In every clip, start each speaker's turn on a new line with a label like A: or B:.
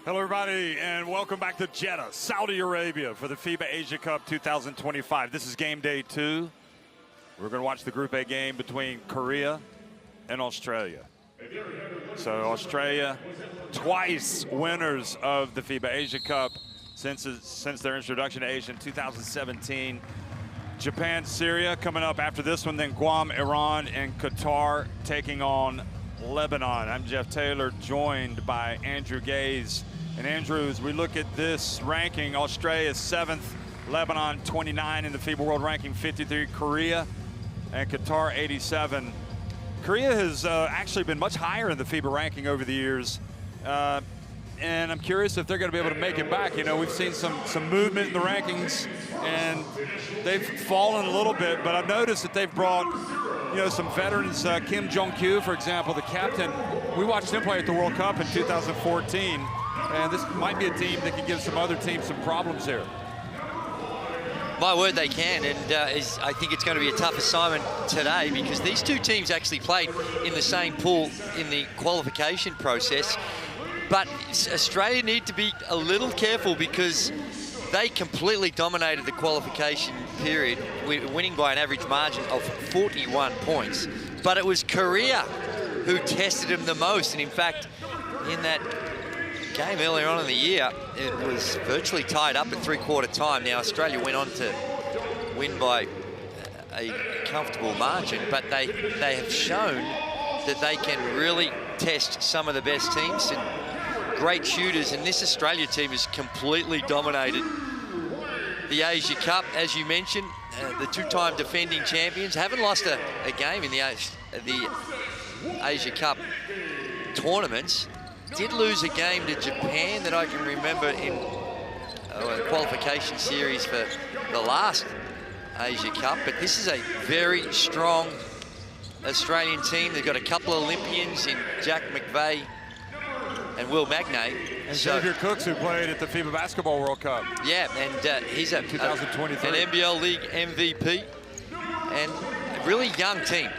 A: Hello, everybody, and welcome back to Jeddah, Saudi Arabia for the FIBA Asia Cup 2025. This is game day 2. We're going to watch the Group A game between Korea and Australia. So Australia, twice winners of the FIBA Asia Cup since their introduction to Asia in 2017. Japan, Syria coming up after this one, then Guam, Iran, and Qatar taking on Lebanon. I'm Jeff Taylor, joined by Andrew Gaze. And Andrew, as we look at this ranking, Australia is 7th, Lebanon 29 in the FIBA World Ranking 53, Korea and Qatar 87. Korea has actually been much higher in the FIBA ranking over the years. And I'm curious if they're going to be able to make it back. You know, we've seen some movement in the rankings, and they've fallen a little bit, but I've noticed that they've brought, you know, some veterans. Kim Jong-kyu, for example, the captain. We watched him play at the World Cup in 2014, and this might be a team that can give some other teams some problems here.
B: My word, they can, and I think it's going to be a tough assignment today because these two teams actually played in the same pool in the qualification process. But Australia need to be a little careful because they completely dominated the qualification period, winning by an average margin of 41 points. But it was Korea who tested them the most. And in fact, in that game earlier on in the year, it was virtually tied up at three-quarter time. Now, Australia went on to win by a comfortable margin, but they have shown that they can really test some of the best teams and great shooters, and this Australia team has completely dominated the Asia Cup. As you mentioned, the two-time defending champions haven't lost a game in the Asia Cup tournaments. Did lose a game to Japan that I can remember in a qualification series for the last Asia Cup, but this is a very strong Australian team. They've got a couple of Olympians in Jack McVeigh and Will Magnay.
A: And Xavier Cooks, who played at the FIBA Basketball World Cup.
B: Yeah, and he's a
A: 2023.
B: An NBL League MVP. And a really young team.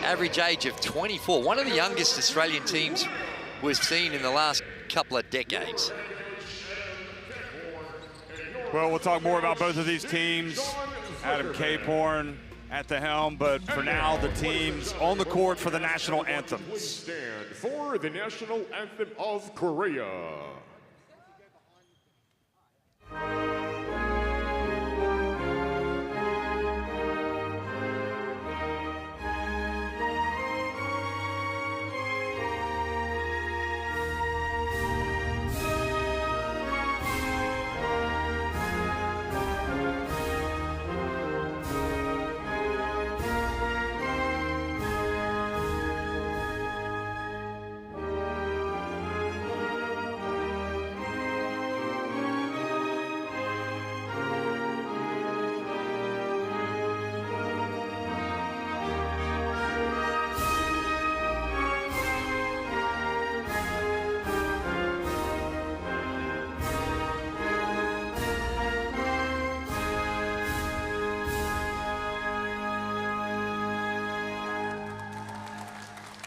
B: Average age of 24. One of the youngest Australian teams we've seen in the last couple of decades.
A: Well, we'll talk more about both of these teams. Adam Caporn at the helm, but for now, the teams on the court for the national anthem.
C: Stand for the national anthem of Korea.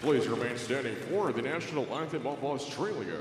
C: Please remain standing for the national anthem of Australia.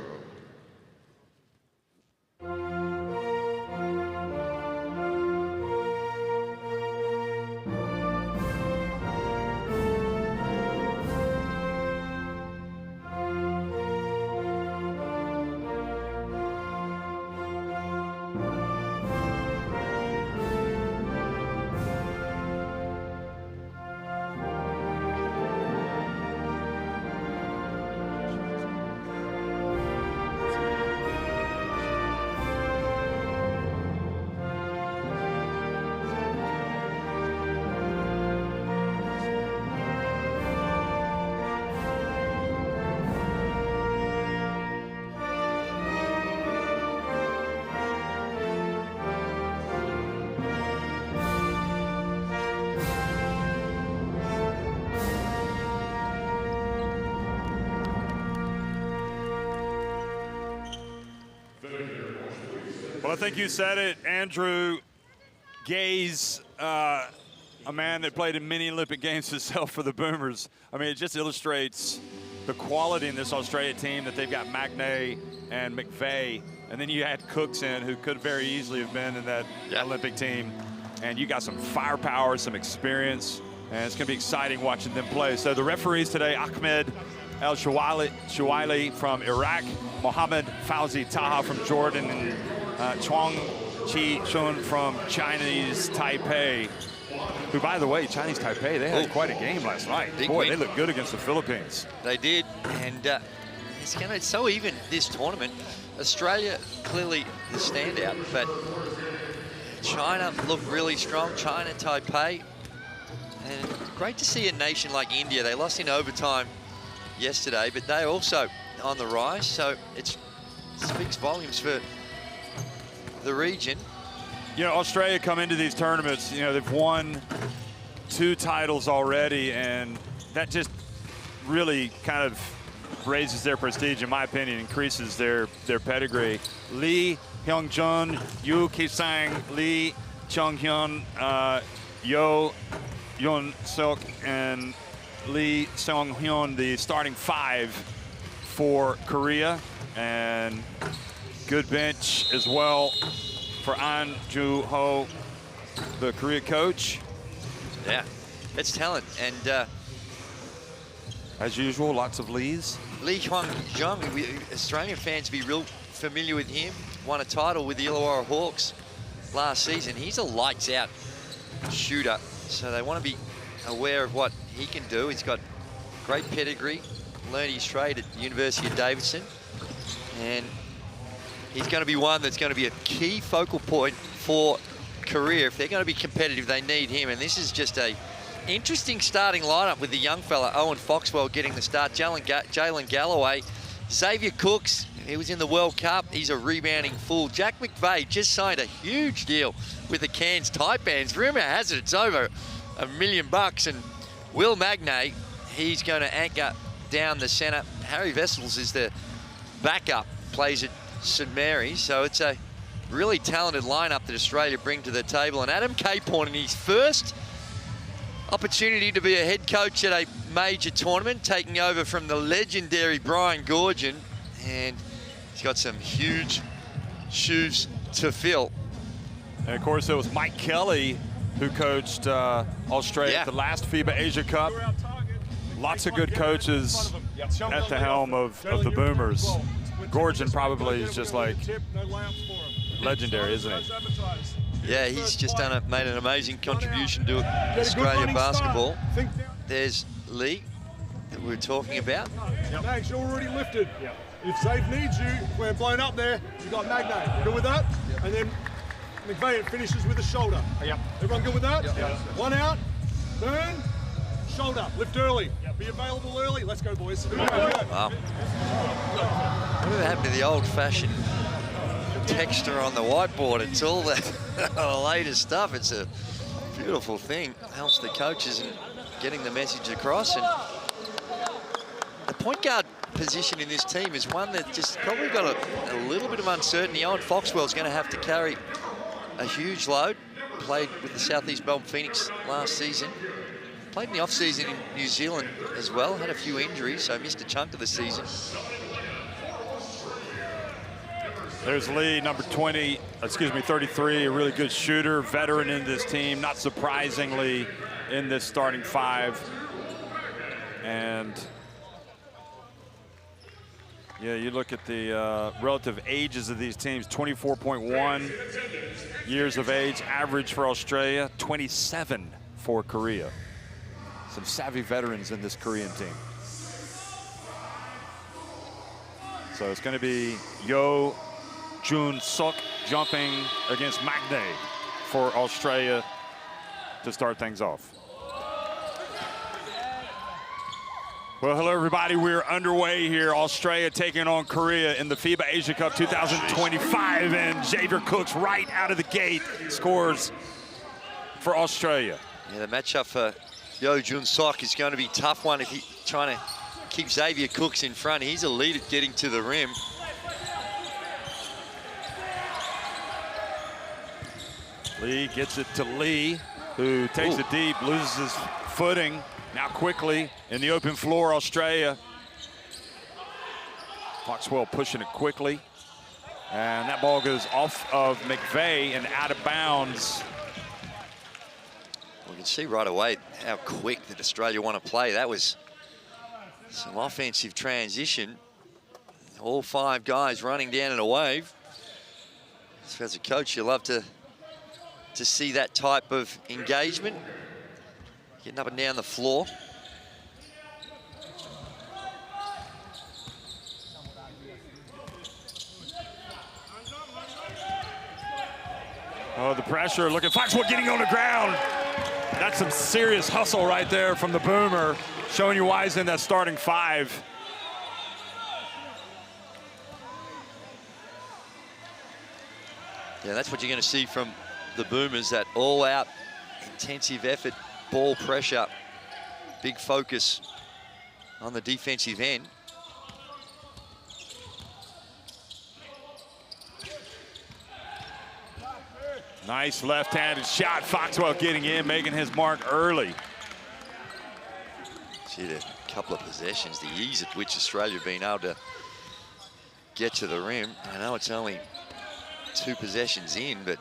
A: Well, I think you said it, Andrew. Gaze, a man that played in many Olympic Games himself for the Boomers. I mean, it just illustrates the quality in this Australia team that they've got Magnay and McVeigh, and then you add Cooks in, who could very easily have been in that Olympic team. And you got some firepower, some experience, and it's going to be exciting watching them play. So the referees today, Ahmed El-Shuwaili from Iraq, Mohammed Fauzi Taha from Jordan, and Chuang Chi-Chun from Chinese Taipei, who, by the way, Chinese Taipei, they had quite a game last night.
B: Big
A: Boy,
B: win.
A: they looked good against the Philippines.
B: They did, and it's so even this tournament. Australia clearly the standout, but China looked really strong. China, Taipei, and great to see a nation like India. They lost in overtime yesterday, but they're also on the rise, so it speaks volumes for the region.
A: You know, Australia come into these tournaments, you know, they've won 2 titles already, and that just really kind of raises their prestige, in my opinion, increases their pedigree. Lee Hyung-jun, Yu Ki-sang, Lee Chung-hyun, Yo Yoon-suk, and Lee Seong-hyun, the starting 5 for Korea, and good bench as well for An Ju-ho, the Korea coach.
B: Yeah, it's talent, and
A: as usual, lots of Lees.
B: Lee Hyung-jun, Australian fans be real familiar with him. Won a title with the Illawarra Hawks last season. He's a lights-out shooter, so they want to be aware of what he can do. He's got great pedigree, learned his trade at the University of Davidson, and he's going to be one that's going to be a key focal point for Korea. If they're going to be competitive, they need him, and this is just a interesting starting lineup with the young fella, Owen Foxwell, getting the start. Jalen Galloway, Xavier Cooks, he was in the World Cup. He's a rebounding fool. Jack McVeigh just signed a huge deal with the Cairns Taipans. Rumor has it it's over $1 million. And Will Magnay, he's going to anchor down the center. Harry Vessels is the backup, plays at St Mary's. So it's a really talented lineup that Australia bring to the table. And Adam Caporn, in his first opportunity to be a head coach at a major tournament, taking over from the legendary Brian Goorjian, and he's got some huge shoes to fill.
A: And of course, it was Mike Kelly who coached Australia at the last FIBA Asia Cup. Lots of good coaches at the helm of the Boomers. Goorjian probably is just like legendary, isn't he?
B: Yeah, he's just made an amazing contribution to Australian basketball. There's Lee that we were talking about.
D: Mags, you're already lifted. If Zave needs you, we're blown up there, you've got Magnay. Good with that? And then McVeigh finishes with a shoulder. Everyone good with that? One out, turn, shoulder, lift early. Be available early. Let's go, boys.
B: Wow. Whatever happened to the old-fashioned texture on the whiteboard? It's all the latest stuff. It's a beautiful thing. Helps the coaches in getting the message across. And the point guard position in this team is one that just probably got a little bit of uncertainty. Owen Foxwell's going to have to carry a huge load. Played with the Southeast Melbourne Phoenix last season. Played in the off-season in New Zealand as well. Had a few injuries, so missed a chunk of the season.
A: There's Lee, number 33, a really good shooter, veteran in this team, not surprisingly in this starting 5. And yeah, you look at the relative ages of these teams, 24.1 years of age, average for Australia, 27 for Korea. Some savvy veterans in this Korean team. So it's going to be Yo Jun-suk jumping against Magnay for Australia to start things off. Well, hello, everybody. We're underway here. Australia taking on Korea in the FIBA Asia Cup 2025. And Xavier Cooks right out of the gate scores for Australia.
B: Yeah, the matchup for Yo Jun-suk is going to be a tough one if he's trying to keep Xavier Cooks in front. He's a lead at getting to the rim.
A: Lee gets it to Lee, who takes it deep, loses his footing. Now quickly in the open floor, Australia Foxwell pushing it quickly. And that ball goes off of McVeigh and out of bounds.
B: We can see right away how quick that Australia want to play. That was some offensive transition. All 5 guys running down in a wave. So as a coach, you love to see that type of engagement. Getting up and down the floor.
A: Oh, the pressure, look at Foxwell getting on the ground. That's some serious hustle right there from the Boomer, showing you why he's in that starting 5.
B: Yeah, that's what you're going to see from the Boomers, that all-out, intensive effort, ball pressure, big focus on the defensive end.
A: Nice left-handed shot. Foxwell getting in, making his mark early.
B: See the couple of possessions, the ease at which Australia have been able to get to the rim. I know it's only 2 possessions in, but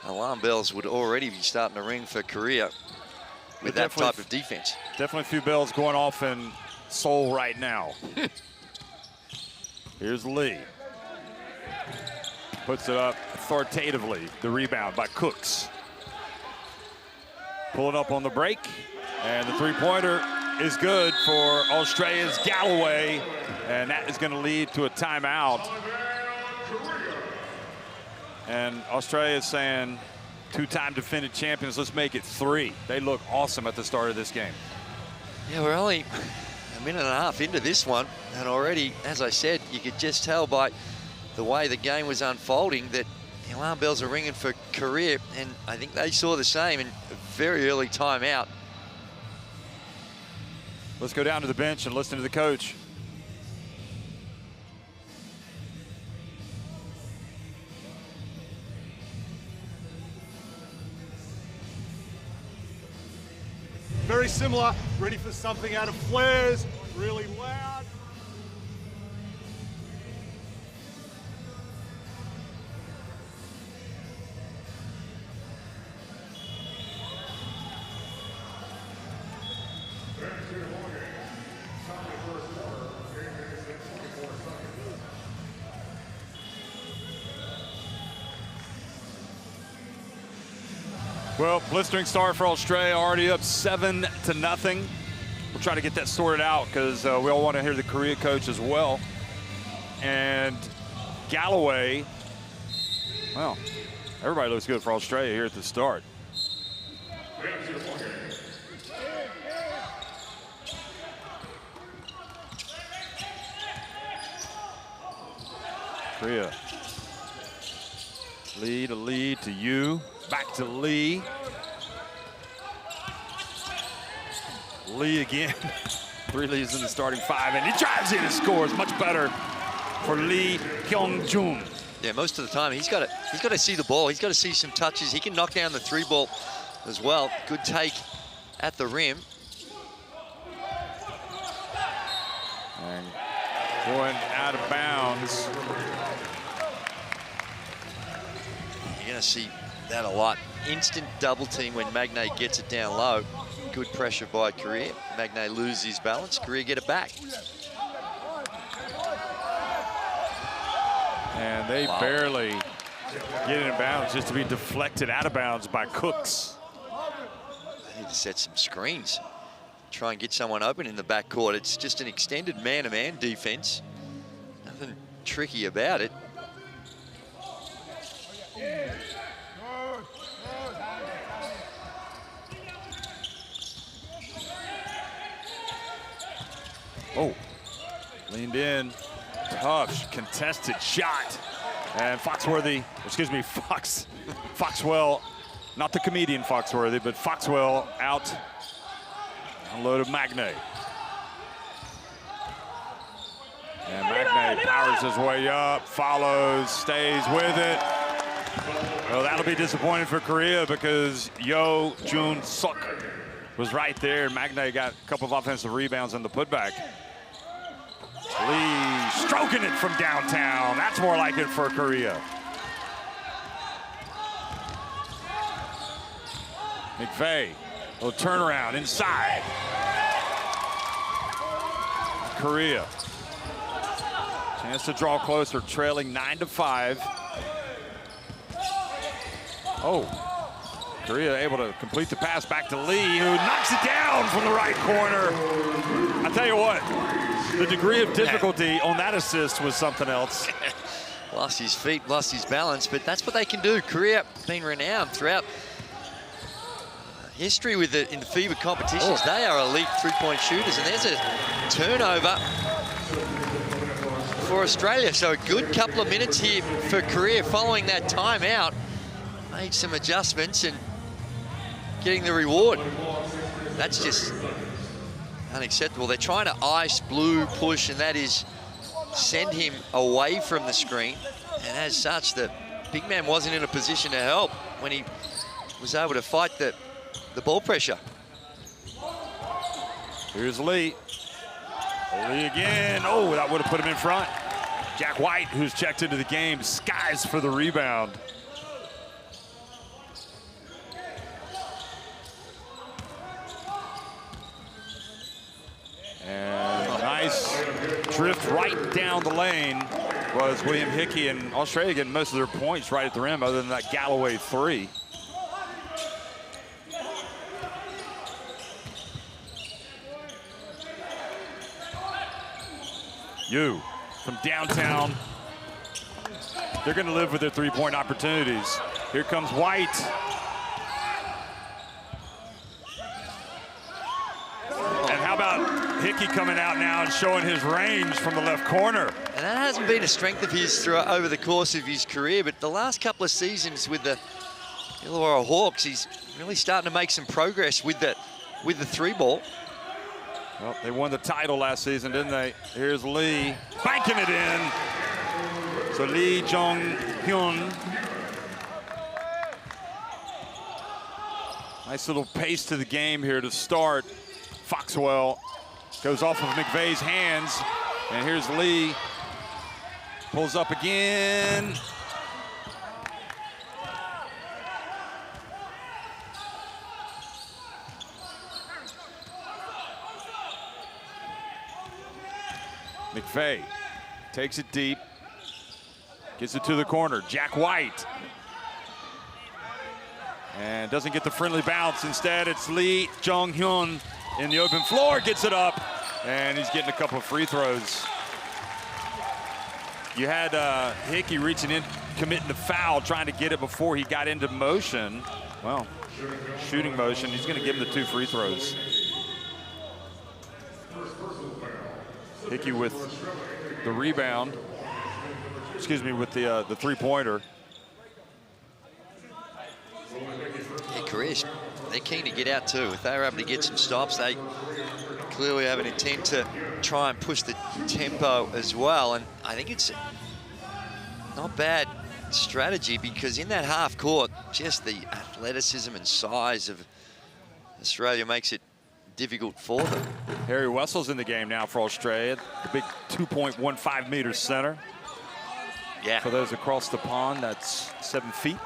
B: alarm bells would already be starting to ring for Korea with that type of defense.
A: Definitely a few bells going off in Seoul right now. Here's Lee. Puts it up authoritatively. The rebound by Cooks. Pulling up on the break. And the 3-pointer is good for Australia's Galloway. And that is going to lead to a timeout. And Australia is saying, 2-time defending champions, let's make it 3. They look awesome at the start of this game.
B: Yeah, we're only a minute and a half into this one. And already, as I said, you could just tell by the way the game was unfolding that the alarm bells are ringing for Korea, and I think they saw the same in a very early timeout.
A: Let's go down to the bench and listen to the coach.
D: Very similar, ready for something out of flares, really loud.
A: Well, blistering start for Australia, already up 7-0. We'll try to get that sorted out because we all want to hear the Korea coach as well. And Galloway, well, everybody looks good for Australia here at the start. Korea. Lead to you. Back to Lee. Lee again. 3 leads in the starting 5, and he drives in and scores. Much better for Lee Kyung-jun.
B: Yeah, most of the time he's got to see the ball. He's got to see some touches. He can knock down the 3 ball as well. Good take at the rim.
A: And going out of bounds.
B: You're going to see that a lot. Instant double team when Magnay gets it down low. Good pressure by Korea. Magnay loses his balance. Korea get it back.
A: And they barely get it in bounds, just to be deflected out of bounds by Cooks.
B: They need to set some screens. Try and get someone open in the backcourt. It's just an extended man-to-man defense. Nothing tricky about it.
A: Oh, leaned in, tough contested shot. And Foxworthy, excuse me, Foxwell, not the comedian Foxworthy, but Foxwell out. Unloaded Magnay. And Magnay powers his way up, follows, stays with it. Well, that'll be disappointing for Korea because Yo Jun Suk was right there. Magnay got a couple of offensive rebounds on the putback. Lee stroking it from downtown. That's more like it for Korea. McVeigh, little turnaround inside. Korea. Chance to draw closer, trailing 9-5. Oh, Korea able to complete the pass back to Lee, who knocks it down from the right corner. I tell you what, the degree of difficulty on that assist was something else.
B: Lost his feet, lost his balance, but that's what they can do. Korea been renowned throughout history in the FIBA competitions. They are elite three-point shooters, and there's a turnover for Australia. So a good couple of minutes here for Korea following that timeout. Made some adjustments and getting the reward. That's just unacceptable. They're trying to ice Blue, push, and that is send him away from the screen. And as such, the big man wasn't in a position to help when he was able to fight the ball pressure.
A: Here's Lee. Lee again. Oh, that would have put him in front. Jack White, who's checked into the game, skies for the rebound. And nice drift right down the lane was William Hickey, and Australia getting most of their points right at the rim other than that Galloway three. Yu from downtown. They're going to live with their three-point opportunities. Here comes White. And how about Hickey coming out now and showing his range from the left corner?
B: And that hasn't been a strength of his over the course of his career, but the last couple of seasons with the Illawarra Hawks, he's really starting to make some progress with the three ball.
A: Well, they won the title last season, didn't they? Here's Lee, banking it in. So Lee Jong-hyun. Nice little pace to the game here to start. Foxwell goes off of McVeigh's hands. And here's Lee. Pulls up again. McVeigh takes it deep, gets it to the corner. Jack White. And doesn't get the friendly bounce. Instead, it's Lee Jong-hyun in the open floor, gets it up, and he's getting a couple of free throws. You had Hickey reaching in, committing the foul, trying to get it before he got into motion. Well, shooting motion. He's going to give him the 2 free throws. Hickey with the rebound, excuse me, with the three-pointer.
B: Yeah, Korea, they're keen to get out too. If they were able to get some stops, they clearly have an intent to try and push the tempo as well. And I think it's not bad strategy, because in that half court, just the athleticism and size of Australia makes it difficult for them.
A: Harry Wessel's in the game now for Australia, the big 2.15-meter center.
B: Yeah.
A: For those across the pond, that's 7 feet.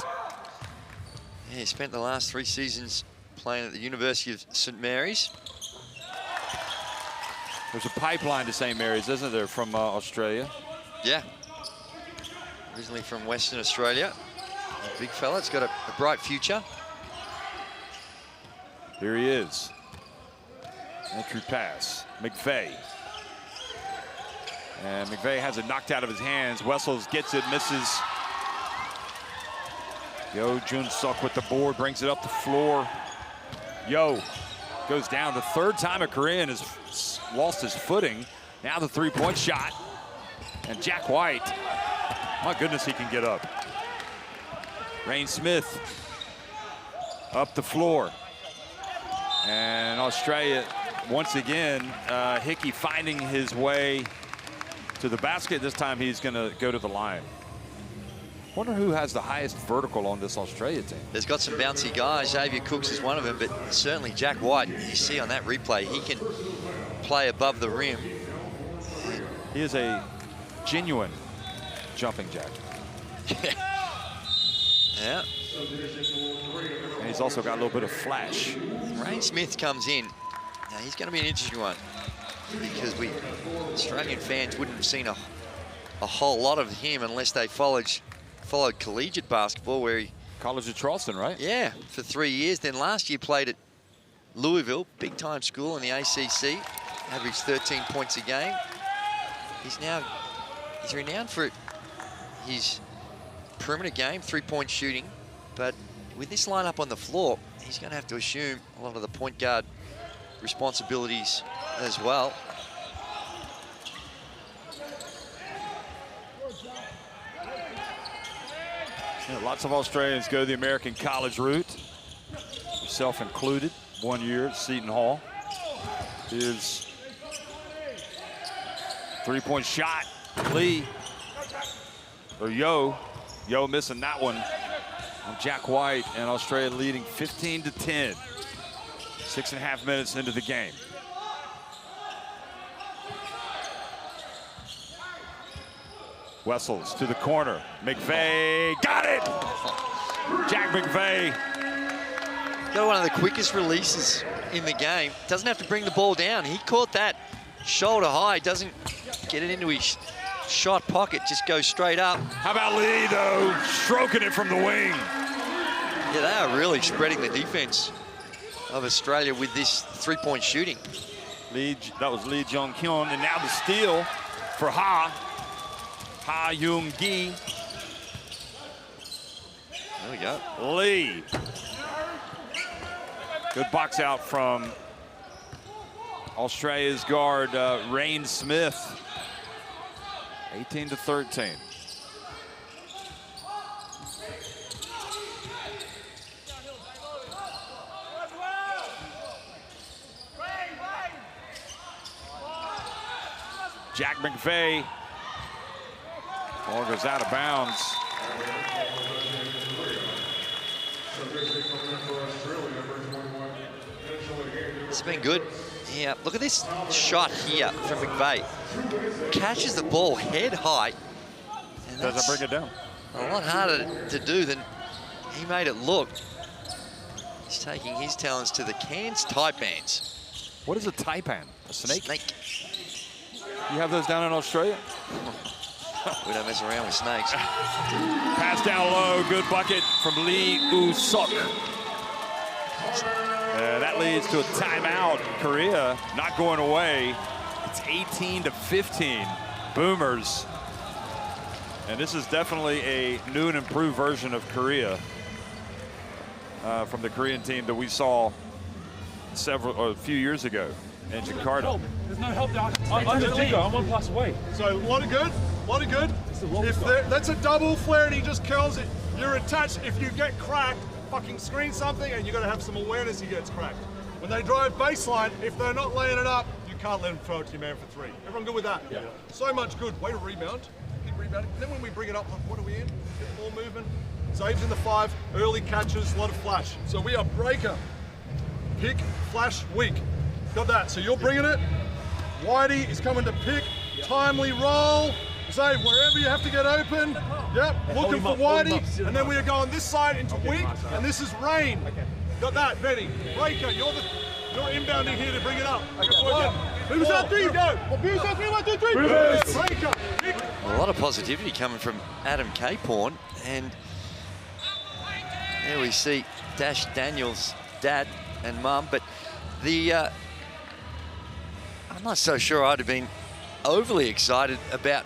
B: Yeah, he spent the last 3 seasons playing at the University of St. Mary's.
A: There's a pipeline to St. Mary's, isn't there, from Australia?
B: Yeah. Originally from Western Australia. A big fella, it's got a bright future.
A: Here he is. Entry pass, McVeigh. And McVeigh has it knocked out of his hands. Wessels gets it, misses. Yo Jun-suk with the board, brings it up the floor. Yo goes down. The 3rd time a Korean has lost his footing. Now the 3-point shot. And Jack White, my goodness, he can get up. Rain Smith up the floor. And Australia, once again, Hickey finding his way to the basket. This time he's going to go to the line. Wonder who has the highest vertical on this Australia team.
B: There's got some bouncy guys. Xavier Cooks is one of them, but certainly Jack White, you see on that replay, he can play above the rim.
A: He is a genuine jumping jack.
B: Yeah.
A: And he's also got a little bit of flash.
B: Rain Smith comes in. Now he's going to be an interesting one because Australian fans wouldn't have seen a whole lot of him unless they followed collegiate basketball, where he...
A: College of Charleston, right?
B: Yeah, for 3 years. Then last year played at Louisville, big-time school in the ACC. Averaged 13 points a game. He's renowned for his perimeter game, three-point shooting. But with this lineup on the floor, he's going to have to assume a lot of the point guard responsibilities as well.
A: Yeah, lots of Australians go the American college route, yourself included. 1 year at Seton Hall. His three-point shot, Lee, or Yo missing that one on Jack White, and Australia leading 15-10. 6.5 minutes into the game. Wessels to the corner. McVeigh got it! Jack McVeigh.
B: Got one of the quickest releases in the game. Doesn't have to bring the ball down. He caught that shoulder high. Doesn't get it into his shot pocket. Just goes straight up.
A: How about Lee, though? Stroking it from the wing.
B: Yeah, they are really spreading the defense of Australia with this three-point shooting.
A: That was Lee Jong-hyun, and now the steal for Ha Young-gi.
B: There we go.
A: Lee. Good box out from Australia's guard, Rain Smith. 18-13. Jack McVeigh. Ball goes out of bounds.
B: It's been good. Yeah, look at this shot here from McVeigh. Catches the ball head high. And
A: doesn't bring it down.
B: A lot harder to do than he made it look. He's taking his talents to the Cairns Taipans.
A: What is a taipan? A snake?
B: Snake.
A: You have those down in Australia?
B: We don't mess around with snakes.
A: Pass down low, good bucket from Lee Woo-suk. That leads to a timeout. Korea not going away. It's 18-15. Boomers. And this is definitely a new and improved version of Korea from the Korean team that we saw a few years ago in Jakarta.
E: There's no help there. I'm the digger. I'm 1 pass away.
D: So what a good. If that's a double flare and he just curls it, you're attached. If you get cracked, fucking screen something, and you got to have some awareness he gets cracked. When they drive baseline, if they're not laying it up, you can't let them throw it to your man for three. Everyone good with that? Yeah. So much good. Way to rebound. Keep rebounding. And then when we bring it up, what are we in? Get the ball moving. Saves in the 5. Early catches, a lot of flash. So we are breaker, pick, flash, weak. Got that. So you're bringing it. Whitey is coming to pick. Timely roll. Save wherever you have to get open. Yep, looking for Whitey. And then we are going this side into weak, and this is Rain. Got that, Benny. Breaker, you're inbounding here to bring it up. Who's that three? Go. Who's that 3, 1, 2, 3? Breaker.
B: A lot of positivity coming from Adam Caporn, and there we see Dash Daniels' dad and mum, but I'm not so sure I'd have been overly excited about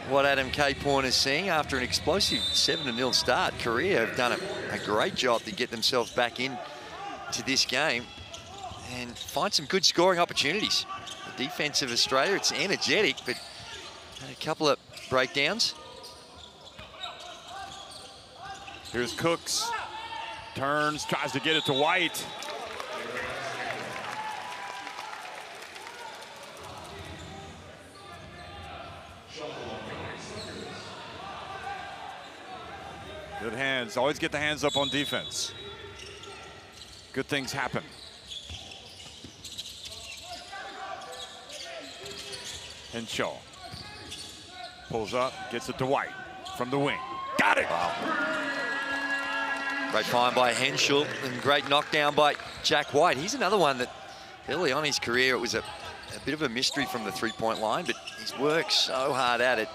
B: what Adam Caporn is seeing after an explosive 7-0 start. Korea have done a great job to get themselves back in to this game and find some good scoring opportunities. The defense of Australia, it's energetic, but had a couple of breakdowns.
A: Here's Cooks. Turns, tries to get it to White. Good hands. Always get the hands up on defense. Good things happen. Henshaw. Pulls up, gets it to White from the wing. Got it!
B: Wow. Great find by Henschel and great knockdown by Jack White. He's another one that early on in his career, it was a bit of a mystery from the three-point line, but he's worked so hard at it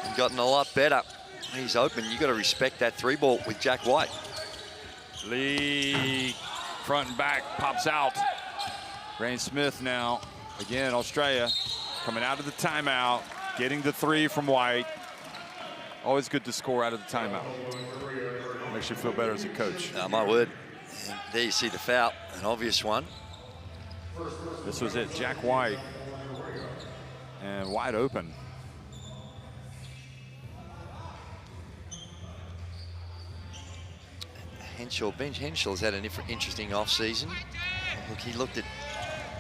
B: and gotten a lot better. He's open. You've got to respect that three ball with Jack White.
A: Lee, front and back, pops out. Rain Smith now, again, Australia, coming out of the timeout, getting the three from White. Always good to score out of the timeout. Makes you feel better as a coach.
B: My word. And there you see the foul, an obvious one.
A: This was it, Jack White, and wide open.
B: Ben Henschel's had an interesting off-season. Look, he looked at,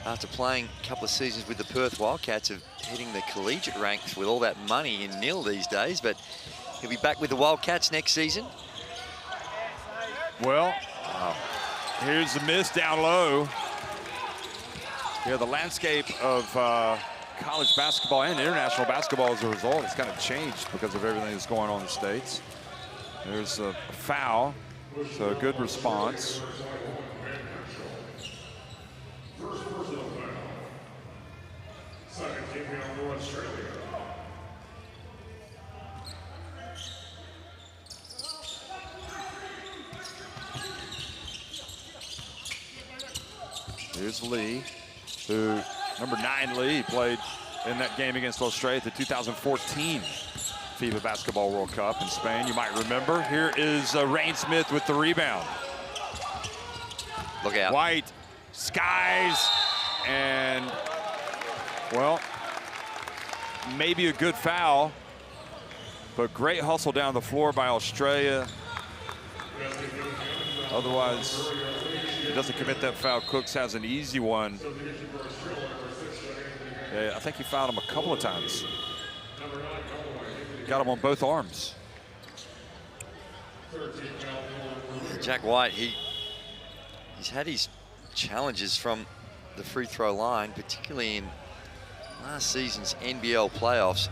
B: after playing a couple of seasons with the Perth Wildcats, of hitting the collegiate ranks with all that money in nil these days, but he'll be back with the Wildcats next season.
A: Well, here's the miss down low. Yeah, the landscape of college basketball and international basketball as a result has kind of changed because of everything that's going on in the States. There's a foul, so a good response. Here's Lee, who, number 9 Lee, played in that game against Australia at the 2014 FIBA Basketball World Cup in Spain. You might remember. Here is Rain Smith with the rebound.
B: Look out.
A: White, skies, and, well, maybe a good foul, but great hustle down the floor by Australia. Otherwise, he doesn't commit that foul. Cooks has an easy one. Yeah, I think he fouled him a couple of times. Got him on both arms.
B: Jack White, he's had his challenges from the free throw line, particularly in last season's NBL playoffs.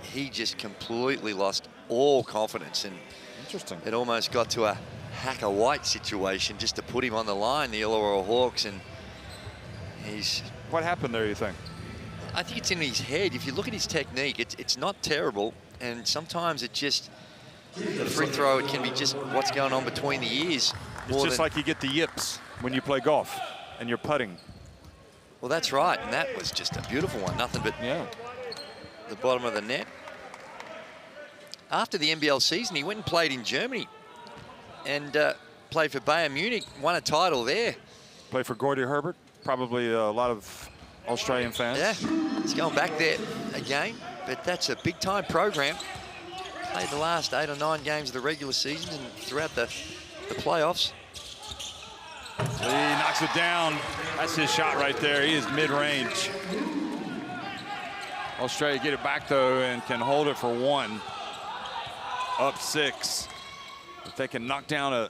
B: He just completely lost all confidence, and
A: interesting.
B: It almost got to a Hacker White situation just to put him on the line, the Illawarra Hawks, and he's...
A: What happened there, you think?
B: I think it's in his head. If you look at his technique, it's not terrible, and sometimes it just, the free throw, it can be just what's going on between the ears.
A: It's just like you get the yips when you play golf and you're putting.
B: Well, that's right, and that was just a beautiful one. Nothing but the bottom of the net. After the NBL season, he went and played in Germany and played for Bayern Munich, won a title there.
A: Played for Gordy Herbert, probably a lot of Australian fans.
B: Yeah, he's going back there again, but that's a big-time program. Played the last 8 or 9 games of the regular season and throughout the playoffs.
A: He knocks it down. That's his shot right there. He is mid-range. Australia get it back, though, and can hold it for 1. Up 6. If they can knock down a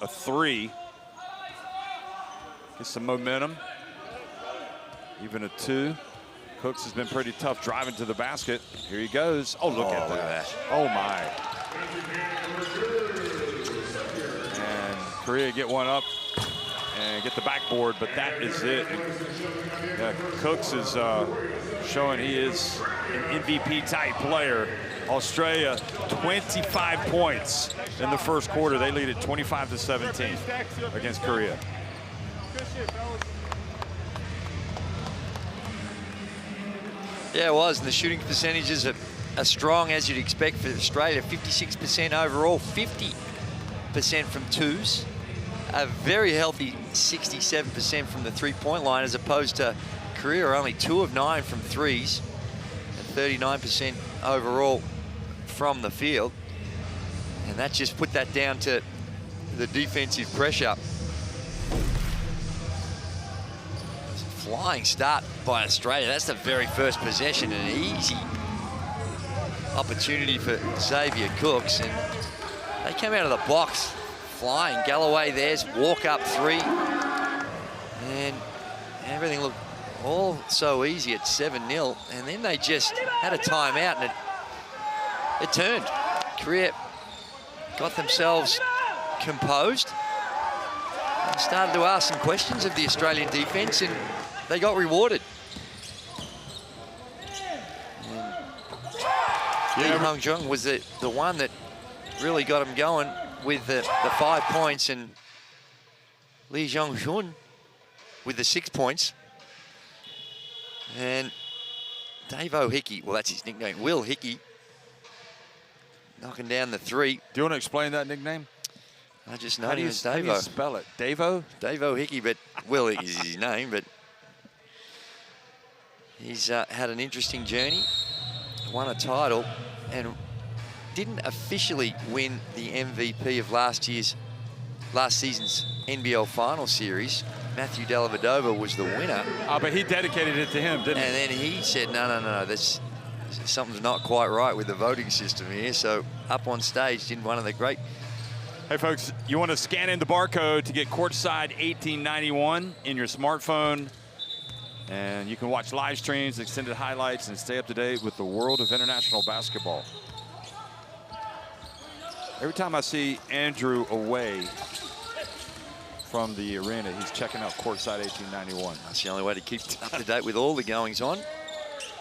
A: 3, get some momentum. Even a 2. Cooks has been pretty tough driving to the basket. Here he goes. Oh, look at that. Oh, my. And Korea get one up and get the backboard, but that is it. Yeah, Cooks is showing he is an MVP-type player. Australia, 25 points in the first quarter. They lead at 25-17 against Korea.
B: Yeah, it was, and the shooting percentages are strong, as you'd expect for Australia. 56% overall, 50% from twos. A very healthy 67% from the three-point line, as opposed to Korea, only 2 of 9 from threes, and 39% overall from the field. And that just put that down to the defensive pressure. Flying start by Australia. That's the very first possession, and an easy opportunity for Xavier Cooks. And they came out of the box flying. Galloway there's walk-up 3. And everything looked all so easy at 7-0. And then they just had a timeout, and it turned. Korea got themselves composed and started to ask some questions of the Australian defence, and they got rewarded. Lee Hung-jung was the one that really got him going with the 5 points, and Lee Jong-jun with the 6 points. And Davo Hickey, well, that's his nickname, Will Hickey, knocking down the 3.
A: Do you want to explain that nickname?
B: I just know him as Davo.
A: How do you spell it? Davo?
B: Davo Hickey, but Will Hickey is his name, but he's had an interesting journey, won a title, and didn't officially win the MVP of last season's NBL Final Series. Matthew Dellavedova was the winner.
A: Oh, but he dedicated it to him, didn't he?
B: And then he said, no, something's not quite right with the voting system here. So up on stage, did one of the great.
A: Hey, folks, you want to scan in the barcode to get courtside 1891 in your smartphone. And you can watch live streams, extended highlights, and stay up to date with the world of international basketball. Every time I see Andrew away from the arena, he's checking out courtside 1891.
B: That's the only way to keep up to date with all the goings on.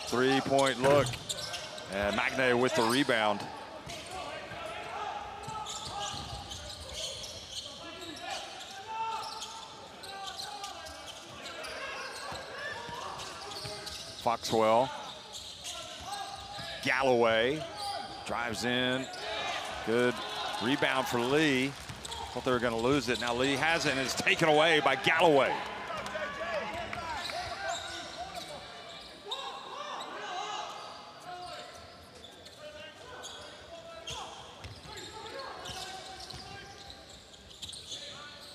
A: 3-point look. And Magne with the rebound. Foxwell. Galloway drives in. Good rebound for Lee. Thought they were going to lose it. Now Lee has it, and it's taken away by Galloway.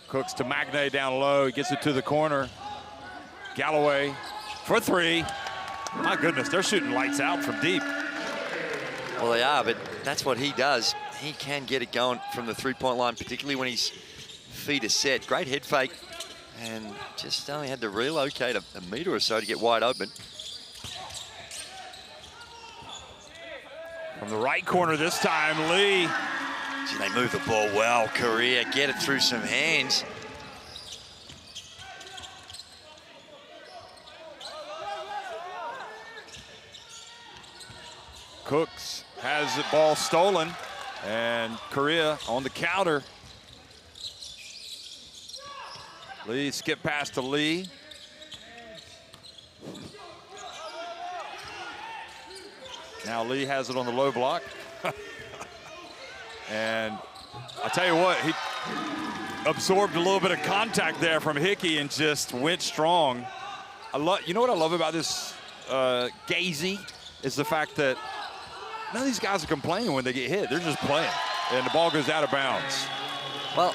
A: Cooks to Magne down low. He gets it to the corner. Galloway for 3. My goodness, they're shooting lights out from deep.
B: Well, they are, but that's what he does. He can get it going from the 3-point line, particularly when his feet are set. Great head fake, and just only had to relocate a meter or so to get wide open.
A: From the right corner this time, Lee.
B: Gee, they move the ball well. Korea get it through some hands.
A: Cooks has the ball stolen, and Korea on the counter. Lee skip pass to Lee. Now Lee has it on the low block. And I tell you what, he absorbed a little bit of contact there from Hickey and just went strong. You know what I love about this Gazy is the fact that none of these guys are complaining when they get hit. They're just playing, and the ball goes out of bounds.
B: Well,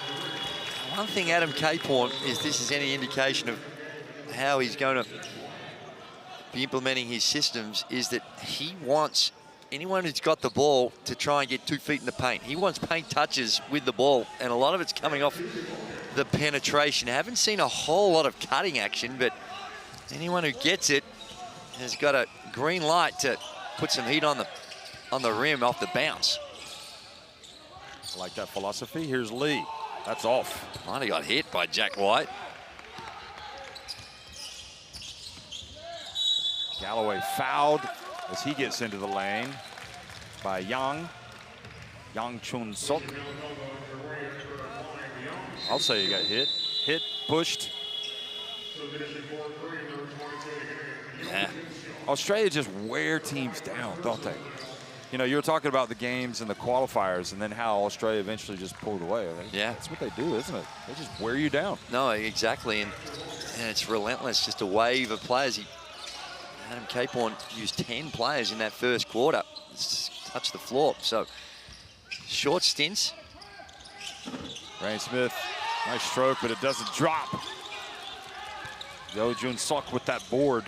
B: one thing Adam Caporn is this is any indication of how he's going to be implementing his systems is that he wants anyone who's got the ball to try and get 2 feet in the paint. He wants paint touches with the ball, and a lot of it's coming off the penetration. I haven't seen a whole lot of cutting action, but anyone who gets it has got a green light to put some heat on the rim off the bounce.
A: I like that philosophy. Here's Lee. That's off.
B: Might have got hit by Jack White.
A: Galloway fouled as he gets into the lane by Yang Chun-sok. I'll say he got hit. Hit, pushed.
B: Yeah.
A: Australia just wear teams down, don't they? You know, you were talking about the games and the qualifiers and then how Australia eventually just pulled away.
B: Yeah.
A: That's what they do, isn't it? They just wear you down.
B: No, exactly. And it's relentless, just a wave of players. Adam Caporn used 10 players in that first quarter. Just touched the floor. So, short stints.
A: Rain Smith, nice stroke, but it doesn't drop. Yo Jun-sok with that board.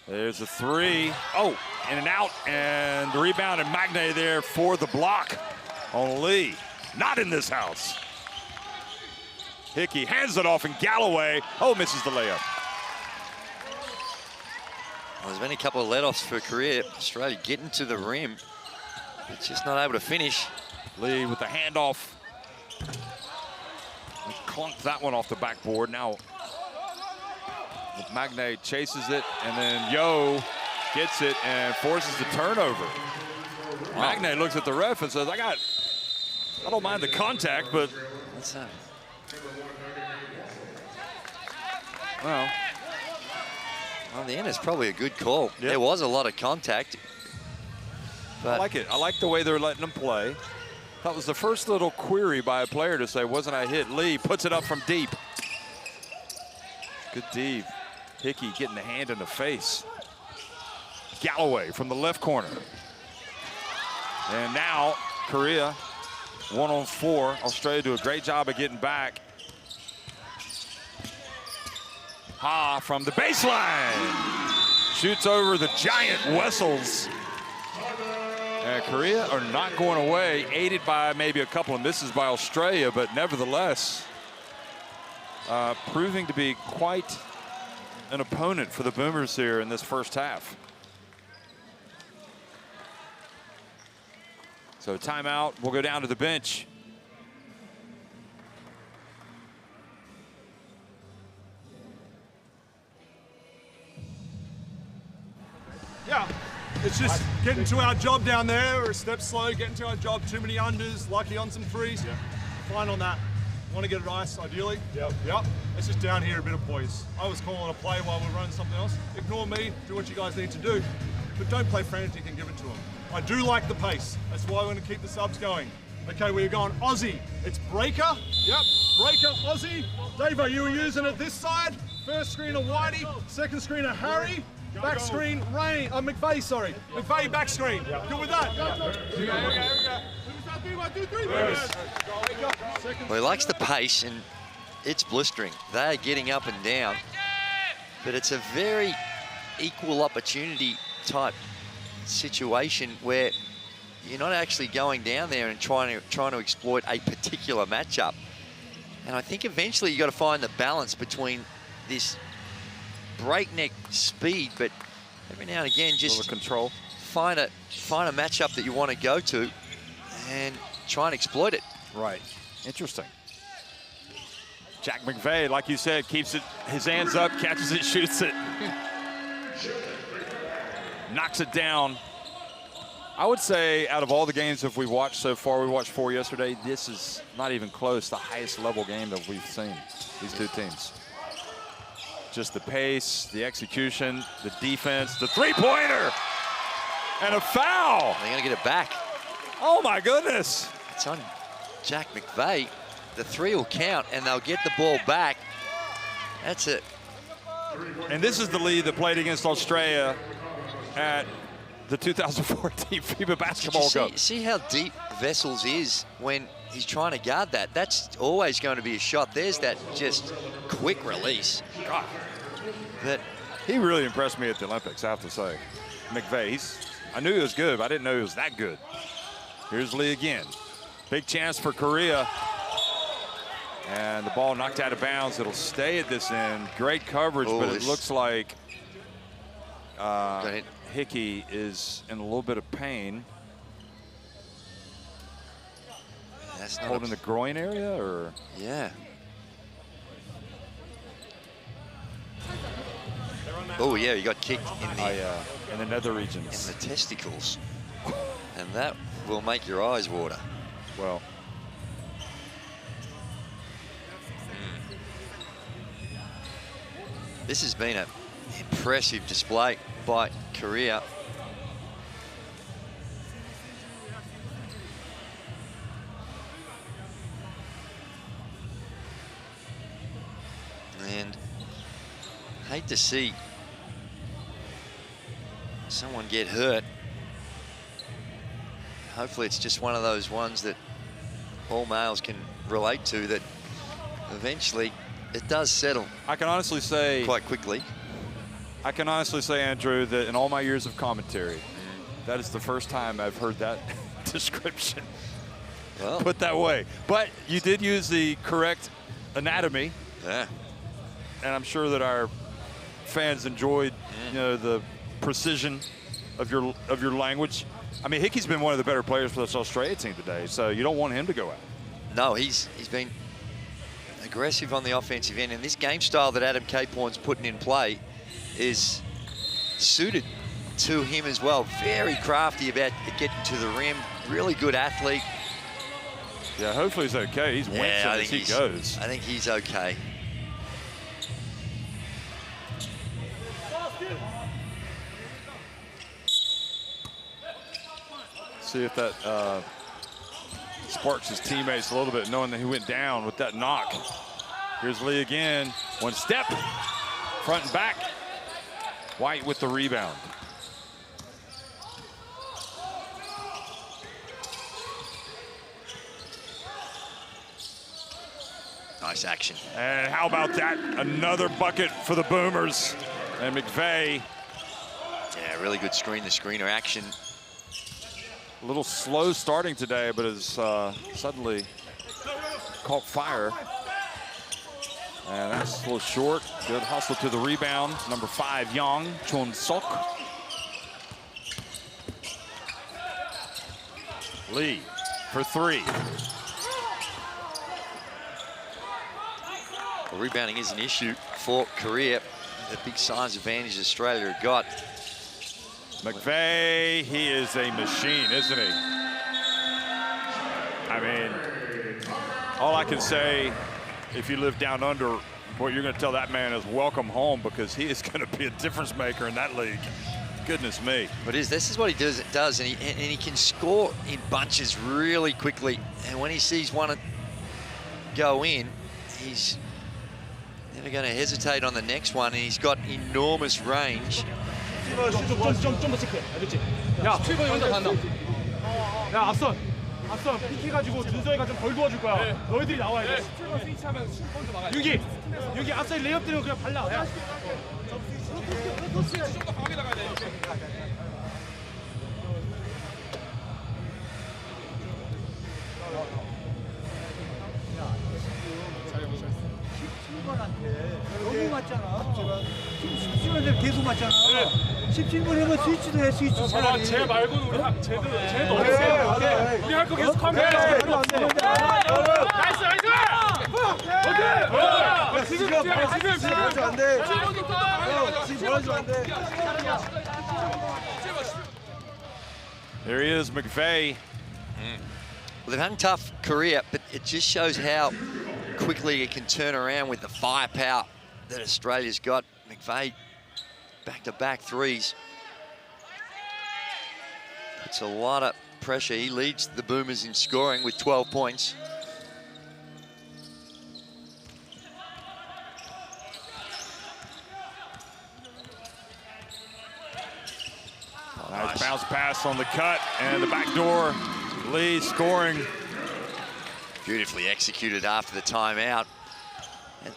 A: There's a 3. Oh, in and out, and the rebound, and Magne there for the block on Lee. Not in this house. Hickey hands it off, and Galloway, misses the layup.
B: Well, there's been a couple of let-offs for Korea. Australia getting to the rim, but just not able to finish.
A: Lee with the handoff. He clunked that one off the backboard. Now, Magne chases it, and then Yo gets it and forces the turnover. Wow. Magne looks at the ref and says, I don't mind the contact, but...
B: What's that?
A: Well,
B: on the end, it's probably a good call.
A: Yep.
B: There was a lot of contact. But
A: I like it. I like the way they're letting them play. That was the first little query by a player to say, wasn't I hit? Lee puts it up from deep. Good deep. Hickey getting the hand in the face. Galloway from the left corner. And now Korea, 1-on-4. Australia do a great job of getting back. Ha from the baseline. Shoots over the giant Wessels. And Korea are not going away, aided by maybe a couple of misses by Australia, but nevertheless, proving to be quite an opponent for the Boomers here in this first half. So timeout, we'll go down to the bench.
D: Yeah, it's just getting to our job down there. We're a step slow, getting to our job. Too many unders, lucky on some threes. Yeah. Fine on that. Want to get it ice, ideally. Yep. It's just down here a bit of poise. I was calling a play while we're running something else. Ignore me, do what you guys need to do. But don't play frantic and give it to them. I do like the pace. That's why we're going to keep the subs going. Okay, we're going Aussie. It's Breaker. Yep, Breaker, Aussie. Davo, you were using it this side. First screen of Whitey, second screen of Harry. Back screen, Rain, McVeigh, sorry. McVeigh back screen. Good with that?
B: Well, he likes the pace, and it's blistering. They are getting up and down, but it's a very equal opportunity type situation where you're not actually going down there and trying to exploit a particular matchup. And I think eventually you got to find the balance between this breakneck speed, but every now and again just
A: control.
B: Find a matchup that you want to go to and try and exploit it.
A: Right. Interesting. Jack McVeigh, like you said, keeps it, his hands up, catches it, shoots it. Knocks it down. I would say out of all the games that we've watched so far, we watched 4 yesterday, this is not even close, the highest level game that we've seen, these two teams. Just the pace, the execution, the defense, the three-pointer, and a foul.
B: They're going to get it back.
A: Oh, my goodness.
B: It's on Jack McVeigh. The three will count, and they'll get the ball back. That's it.
A: And this is the lead that played against Australia at the 2014 FIBA Basketball Cup.
B: See how deep Vessels is when he's trying to guard that. That's always going to be a shot. There's that just quick release.
A: God.
B: But
A: he really impressed me at the Olympics, I have to say. McVeigh, I knew he was good, but I didn't know he was that good. Here's Lee again. Big chance for Korea. And the ball knocked out of bounds. It'll stay at this end. Great coverage, but it looks like Hickey is in a little bit of pain.
B: That's not
A: holding the groin area, or?
B: Yeah. Oh, yeah, he got kicked
A: in the nether regions.
B: In the testicles. And that will make your eyes water.
A: Well.
B: This has been an impressive display by Korea. And hate to see someone get hurt. Hopefully it's just one of those ones that all males can relate to, that eventually it does settle.
A: I can honestly say
B: quite quickly.
A: I can honestly say, Andrew, that in all my years of commentary, that is the first time I've heard that description put that way. But you did use the correct anatomy.
B: Yeah.
A: And I'm sure that our fans enjoyed, you know, the precision of your language. I mean, Hickey's been one of the better players for this Australia team today, so you don't want him to go out.
B: No, he's been aggressive on the offensive end, and this game style that Adam Caporn's putting in play is suited to him as well. Very crafty about getting to the rim, really good athlete.
A: Yeah, hopefully he's okay. He's wincing as he goes.
B: I think he's okay.
A: See if that sparks his teammates a little bit, knowing that he went down with that knock. Here's Lee again. One step, front and back. White with the rebound.
B: Nice action.
A: And how about that? Another bucket for the Boomers. And McVeigh.
B: Yeah, really good screen-to-screener action.
A: A little slow starting today, but has suddenly caught fire. And that's a little short. Good hustle to the rebound. Number 5, Young Chun Sok. Lee for 3.
B: Well, rebounding is an issue for Korea. The big size advantage Australia have got.
A: McVeigh, he is a machine, isn't he? I mean, all I can say, if you live down under, what you're going to tell that man is welcome home, because he is going to be a difference maker in that league. Goodness me.
B: But this is what he does, and he can score in bunches really quickly. And when he sees one go in, he's never going to hesitate on the next one, and he's got enormous range.
E: 좀더 체크해. 알겠지? 야, 7번이 혼자 간다. 야, 앞선 픽해가지고 준서이가 좀 덜 도와줄 거야. 네. 너희들이 나와야 돼. 7번 스위치하면 10번도 막아야 돼. 여기 앞서 레이업 때리면 그냥 발라. 야. 좀더 강하게 나가야 돼.
F: 너무 맞잖아. 지금 17번 계속 맞잖아. 17번 해봐. 스위치도 해. 스위치 차라리.
E: 쟤 말고는 우리 쟤도 어딨어. 우리 할 거 계속 하면 돼. 나이스. 오케이. 지금 벌어지면 안 돼. 지금 벌어지면 안 돼.
A: There he is, McVeigh.
B: Well, they've had tough Korea, but it just shows how quickly it can turn around with the firepower that Australia's got. McVeigh back-to-back threes. Puts a lot of pressure. He leads the Boomers in scoring with 12 points.
A: Nice bounce pass on the cut and the back door. Lee scoring.
B: Beautifully executed after the timeout.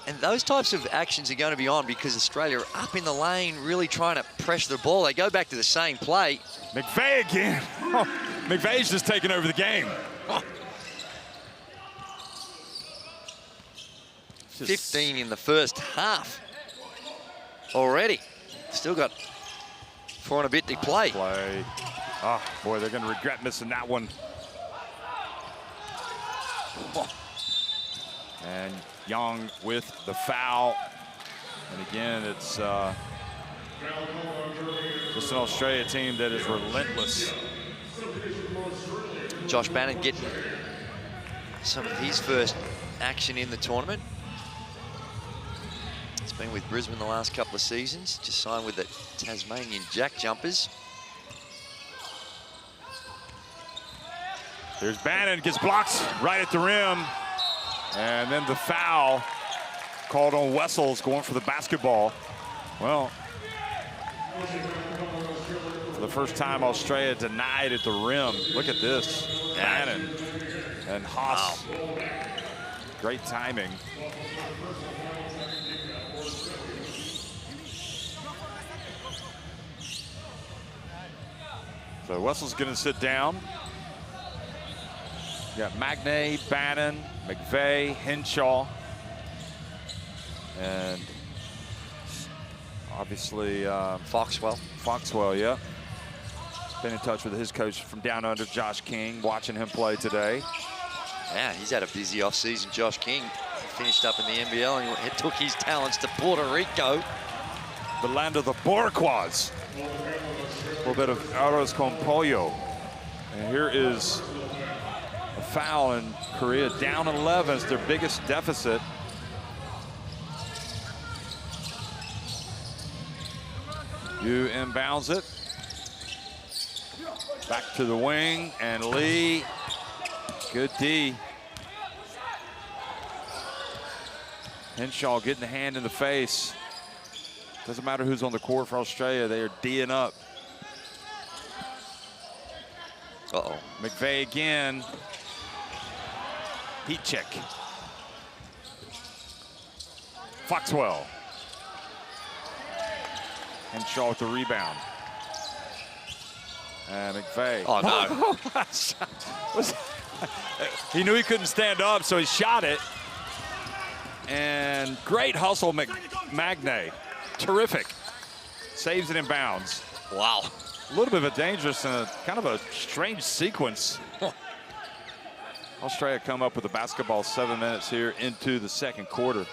B: And those types of actions are going to be on because Australia are up in the lane, really trying to pressure the ball. They go back to the same play.
A: McVeigh again. McVeigh's just taking over the game.
B: 15 in the first half already. Still got 4 and a bit to play.
A: Oh, boy, they're going to regret missing that one. And Young with the foul. And again, it's just an Australia team that is relentless.
B: Josh Bannon getting some of his first action in the tournament. He's been with Brisbane the last couple of seasons. Just signed with the Tasmanian Jack Jumpers.
A: There's Bannon, gets blocked right at the rim. And then the foul called on Wessels going for the basketball. Well, for the first time, Australia denied at the rim. Look at this. Bannon and Haas. Wow. Great timing. So Wessel's going to sit down. You got Magnay, Bannon, McVeigh, Henshaw, and Obviously,
B: Foxwell,
A: yeah. Been in touch with his coach from down under, Josh King, watching him play today.
B: Yeah, he's had a busy offseason. Josh King finished up in the NBL and he took his talents to Puerto Rico.
A: The land of the Boricuas. A little bit of arroz con pollo. And here is a foul, and Korea down 11. It's their biggest deficit. Yu inbounds it. Back to the wing, and Lee, good D. Henshaw getting the hand in the face. Doesn't matter who's on the court for Australia, they are D'ing up.
B: Uh-oh.
A: McVeigh again. Heat check. Foxwell. Henshaw with the rebound. And McVeigh.
B: Oh, no.
A: He knew he couldn't stand up, so he shot it. And great hustle, Magne. Terrific. Saves it in bounds.
B: Wow.
A: A little bit of a dangerous and kind of a strange sequence. Australia come up with the basketball 7 minutes here into the second quarter.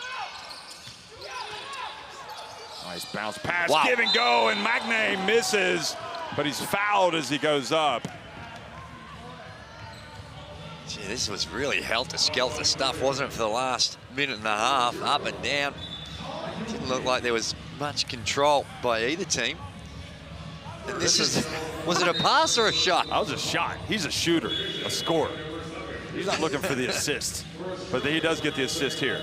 A: Nice bounce pass,
B: wow.
A: Give and go, and Magne misses, but he's fouled as he goes up.
B: Gee, this was really helter-skelter stuff, wasn't it, for the last minute and a half, up and down. Didn't look like there was much control by either team. And this is, was it a pass or a shot?
A: That was a shot. He's a shooter, a scorer. He's not looking for the assist, but he does get the assist here.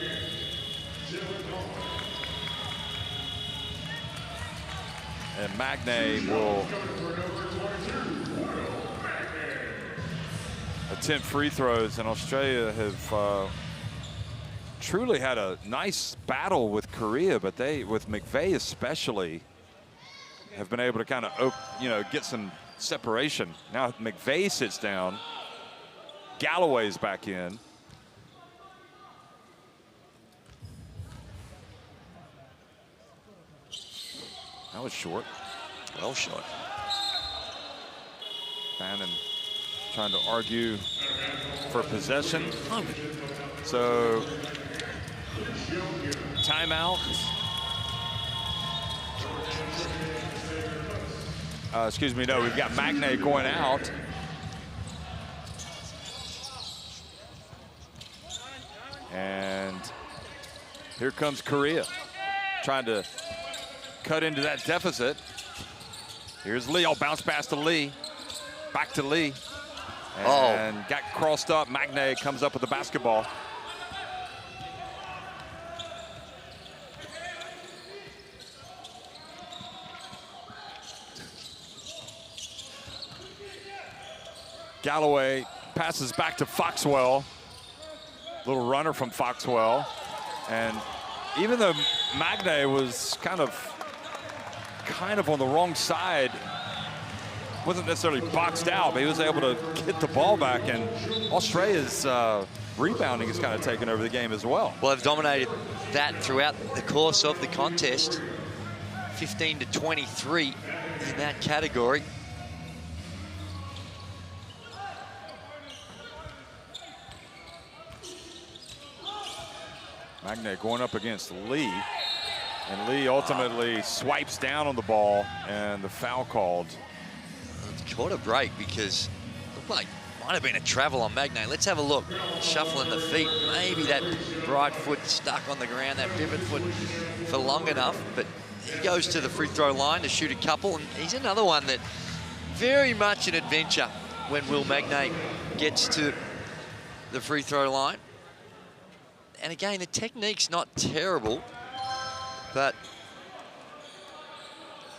A: And Magne will attempt free throws, and Australia have truly had a nice battle with Korea, but they, with McVeigh especially, have been able to kind of, get some separation. Now McVeigh sits down, Galloway's back in. That was short.
B: Well short.
A: Bannon trying to argue for possession. So, timeout. Excuse me, no, we've got Magne going out. And here comes Korea, trying to cut into that deficit. Here's Lee. I'll bounce pass to Lee. Back to Lee. And got crossed up. Magne comes up with the basketball. Galloway passes back to Foxwell. Little runner from Foxwell. And even though Magne was kind of on the wrong side, wasn't necessarily boxed out, but he was able to get the ball back, and Australia's rebounding has kind of taken over the game as well.
B: Well, they've dominated that throughout the course of the contest. 15 to 23 in that category.
A: Magne going up against Lee, and Lee ultimately swipes down on the ball, and the foul called.
B: It's caught a break because it looked like might have been a travel on Magne. Let's have a look. Shuffling the feet. Maybe that right foot stuck on the ground, that pivot foot for long enough, but he goes to the free throw line to shoot a couple, and he's another one that very much an adventure when Will Magne gets to the free throw line. And again, the technique's not terrible, but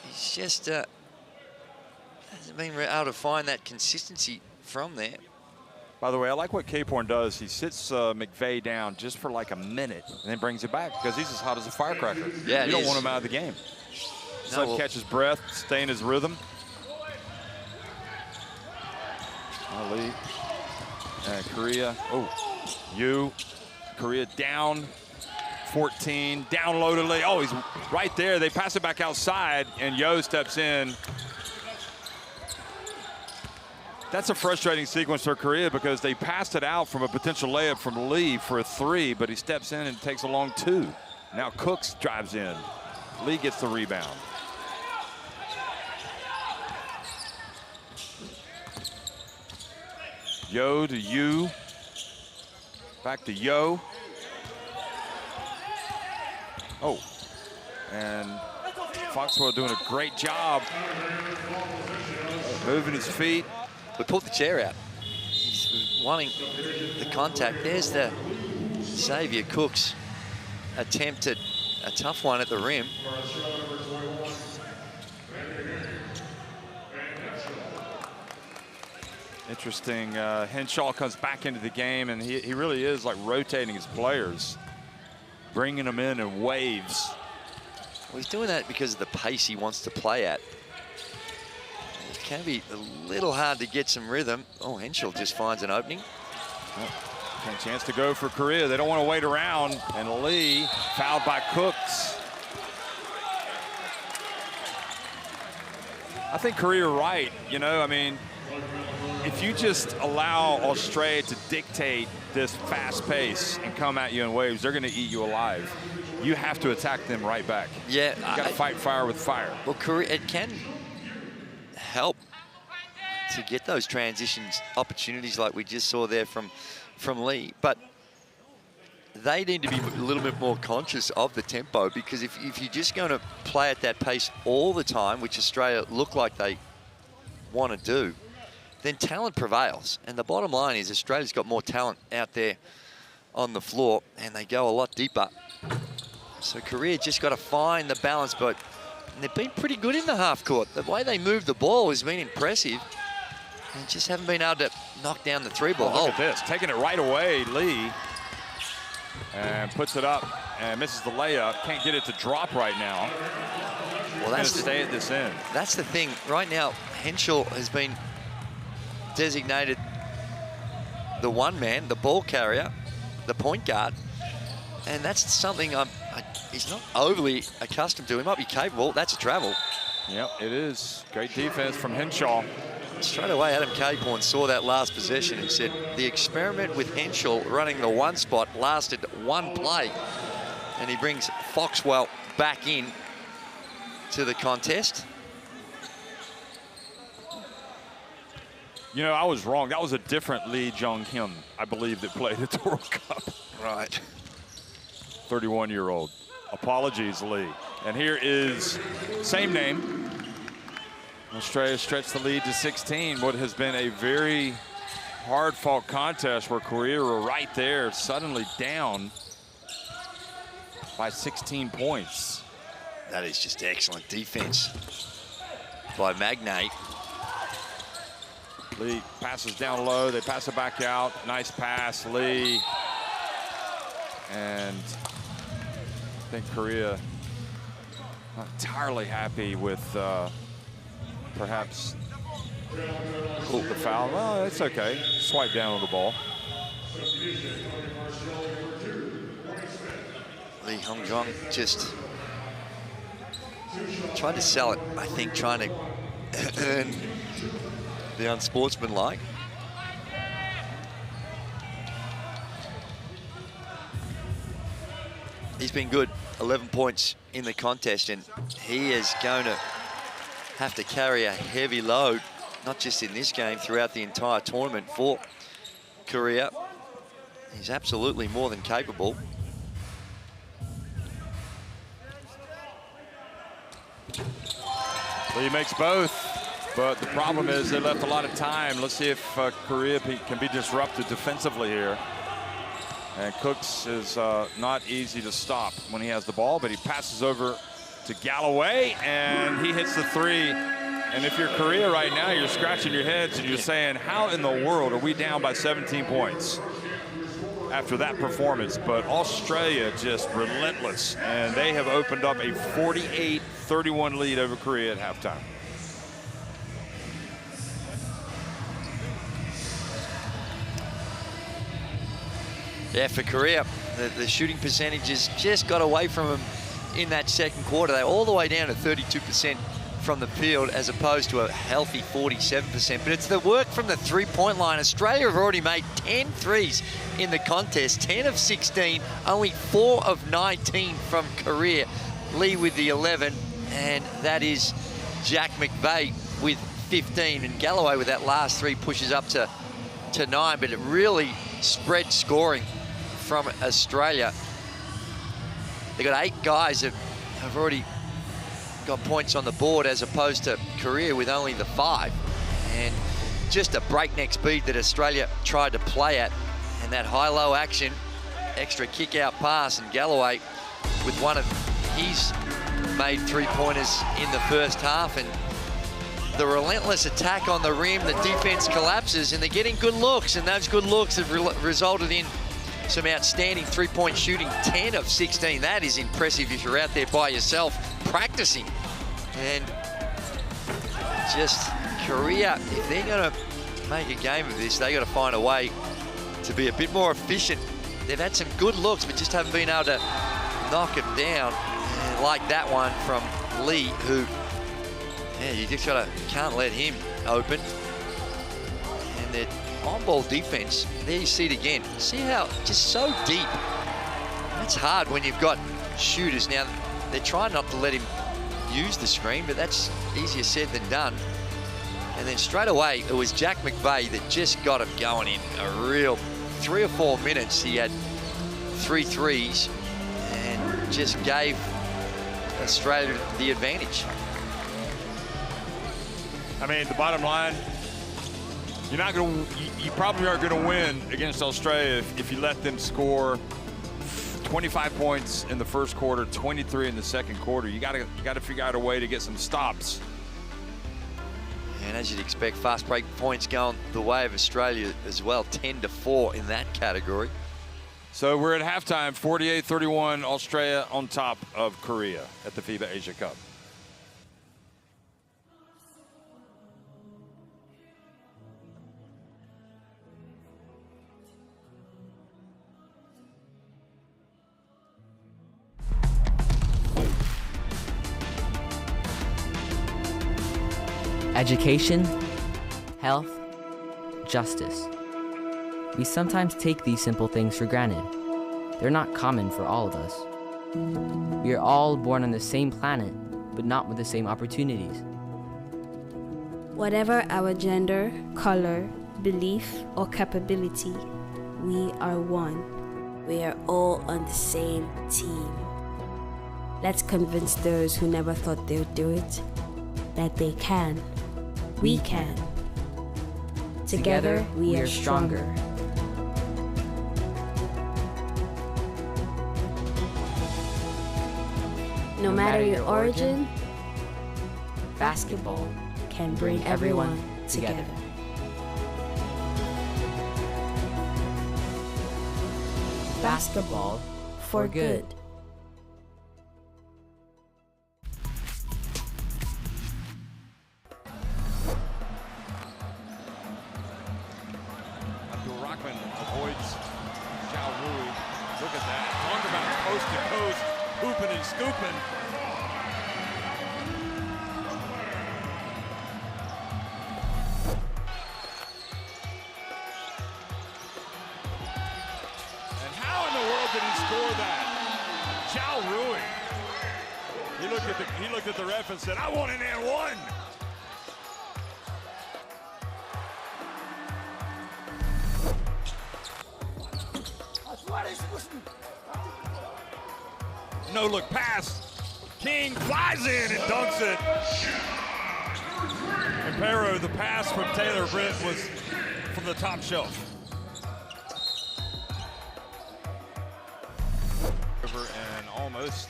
B: he's just hasn't been able to find that consistency from there.
A: By the way, I like what Caporn does. He sits McVeigh down just for like a minute and then brings it back because he's as hot as a firecracker.
B: Yeah,
A: you don't want him out of the game. So catch his breath, stay in his rhythm. Ali and Korea. Korea down 14, down low to Lee. Oh, he's right there. They pass it back outside, and Yo steps in. That's a frustrating sequence for Korea because they passed it out from a potential layup from Lee for a 3, but he steps in and takes a long 2. Now Cooks drives in. Lee gets the rebound. Yo to Yu. Back to Yo. Oh, and Foxwell doing a great job moving his feet.
B: But pulled the chair out. He's wanting the contact. There's the Xavier Cooks attempted a tough one at the rim.
A: Interesting, Henshaw comes back into the game, and he really is like rotating his players, bringing them in waves.
B: Well, he's doing that because of the pace he wants to play at. It can be a little hard to get some rhythm. Oh, Henshaw just finds an opening.
A: A chance to go for Korea. They don't want to wait around, and Lee fouled by Cooks. I think Korea right, you know, I mean, if you just allow Australia to dictate this fast pace and come at you in waves, they're going to eat you alive. You have to attack them right back.
B: Yeah.
A: You got to fight fire with fire.
B: Well, Korea, it can help to get those transitions opportunities like we just saw there from Lee, but they need to be a little bit more conscious of the tempo, because if you're just going to play at that pace all the time, which Australia look like they want to do, then talent prevails. And the bottom line is Australia's got more talent out there on the floor, and they go a lot deeper. So Korea just got to find the balance, but they've been pretty good in the half court. The way they move the ball has been impressive. And just haven't been able to knock down the 3 ball.
A: Oh, look at this, taking it right away, Lee. And puts it up and misses the layup. Can't get it to drop right now.
B: Well, that's
A: stay at this end.
B: That's the thing. Right now, Henshaw has been designated the one man, the ball carrier, the point guard. And that's something he's not overly accustomed to. He might be capable. That's a travel.
A: Yep, it is. Great defense from Henshaw.
B: Straight away, Adam Caporn saw that last possession and said the experiment with Henshaw running the 1 spot lasted 1 play. And he brings Foxwell back in to the contest.
A: You know, I was wrong. That was a different Lee Jong-hyun, I believe, that played at the World Cup.
B: Right.
A: 31-year-old. Apologies, Lee. And here is same name. Australia stretched the lead to 16. What has been a very hard-fought contest where Korea were right there, suddenly down by 16 points.
B: That is just excellent defense by Magnate.
A: Lee passes down low. They pass it back out. Nice pass, Lee. And I think Korea not entirely happy with perhaps the foul. Well, it's okay. Swipe down on the ball.
B: Lee Hong-jong just tried to sell it, I think, trying to earn the unsportsmanlike. He's been good, 11 points in the contest, and he is going to have to carry a heavy load, not just in this game, throughout the entire tournament for Korea. He's absolutely more than capable.
A: Lee makes both, but the problem is they left a lot of time. Let's see if Korea can be disrupted defensively here. And Cooks is not easy to stop when he has the ball, but he passes over to Galloway, and he hits the 3. And if you're Korea right now, you're scratching your heads and you're saying, how in the world are we down by 17 points after that performance? But Australia just relentless, and they have opened up a 48-31 lead over Korea at halftime.
B: Yeah, for Korea, the shooting percentages just got away from them in that second quarter. They're all the way down to 32% from the field as opposed to a healthy 47%. But it's the work from the three-point line. Australia have already made 10 threes in the contest, 10 of 16, only 4 of 19 from Korea. Lee with the 11, and that is Jack McVeigh with 15. And Galloway with that last three pushes up to 9, but it really spread scoring from Australia. They got 8 guys that have already got points on the board as opposed to Korea with only the 5. And just a breakneck speed that Australia tried to play at. And that high-low action, extra kick-out pass, and Galloway with one of his made three-pointers in the first half. And the relentless attack on the rim, the defense collapses, and they're getting good looks, and those good looks have resulted in some outstanding three-point shooting, 10 of 16. That is impressive if you're out there by yourself practicing. And just Korea, if they're gonna make a game of this, they gotta find a way to be a bit more efficient. They've had some good looks, but just haven't been able to knock them down. And like that one from Lee, who, yeah, you just can't let him open. And their on-ball defense, there you see it again. See how just so deep. That's hard when you've got shooters. Now, they're trying not to let him use the screen, but that's easier said than done. And then straight away, it was Jack McVeigh that just got him going in a real 3 or 4 minutes. He had 3 threes and just gave Australia the advantage.
A: I mean, the bottom line, you probably aren't going to win against Australia if you let them score 25 points in the first quarter, 23 in the second quarter. You got to figure out a way to get some stops.
B: And as you'd expect, fast break points going the way of Australia as well, 10-4 in that category.
A: So we're at halftime, 48-31, Australia on top of Korea at the FIBA Asia Cup.
G: Education, health, justice. We sometimes take these simple things for granted. They're not common for all of us. We are all born on the same planet, but not with the same opportunities.
H: Whatever our gender, color, belief, or capability, we are one. We are all on the same team. Let's convince those who never thought they would do it that they can. We can. Together, we are stronger. No matter your origin, basketball can bring everyone together. Basketball for good.
A: Avoids Zhao Rui. Look at that. Talk about coast to coast, hooping and scooping. And how in the world did he score that? Zhao Rui. He looked at the ref and said, "I want an and one." No look pass. King flies in and dunks it. And Pero, the pass from Taylor Britt was from the top shelf. And almost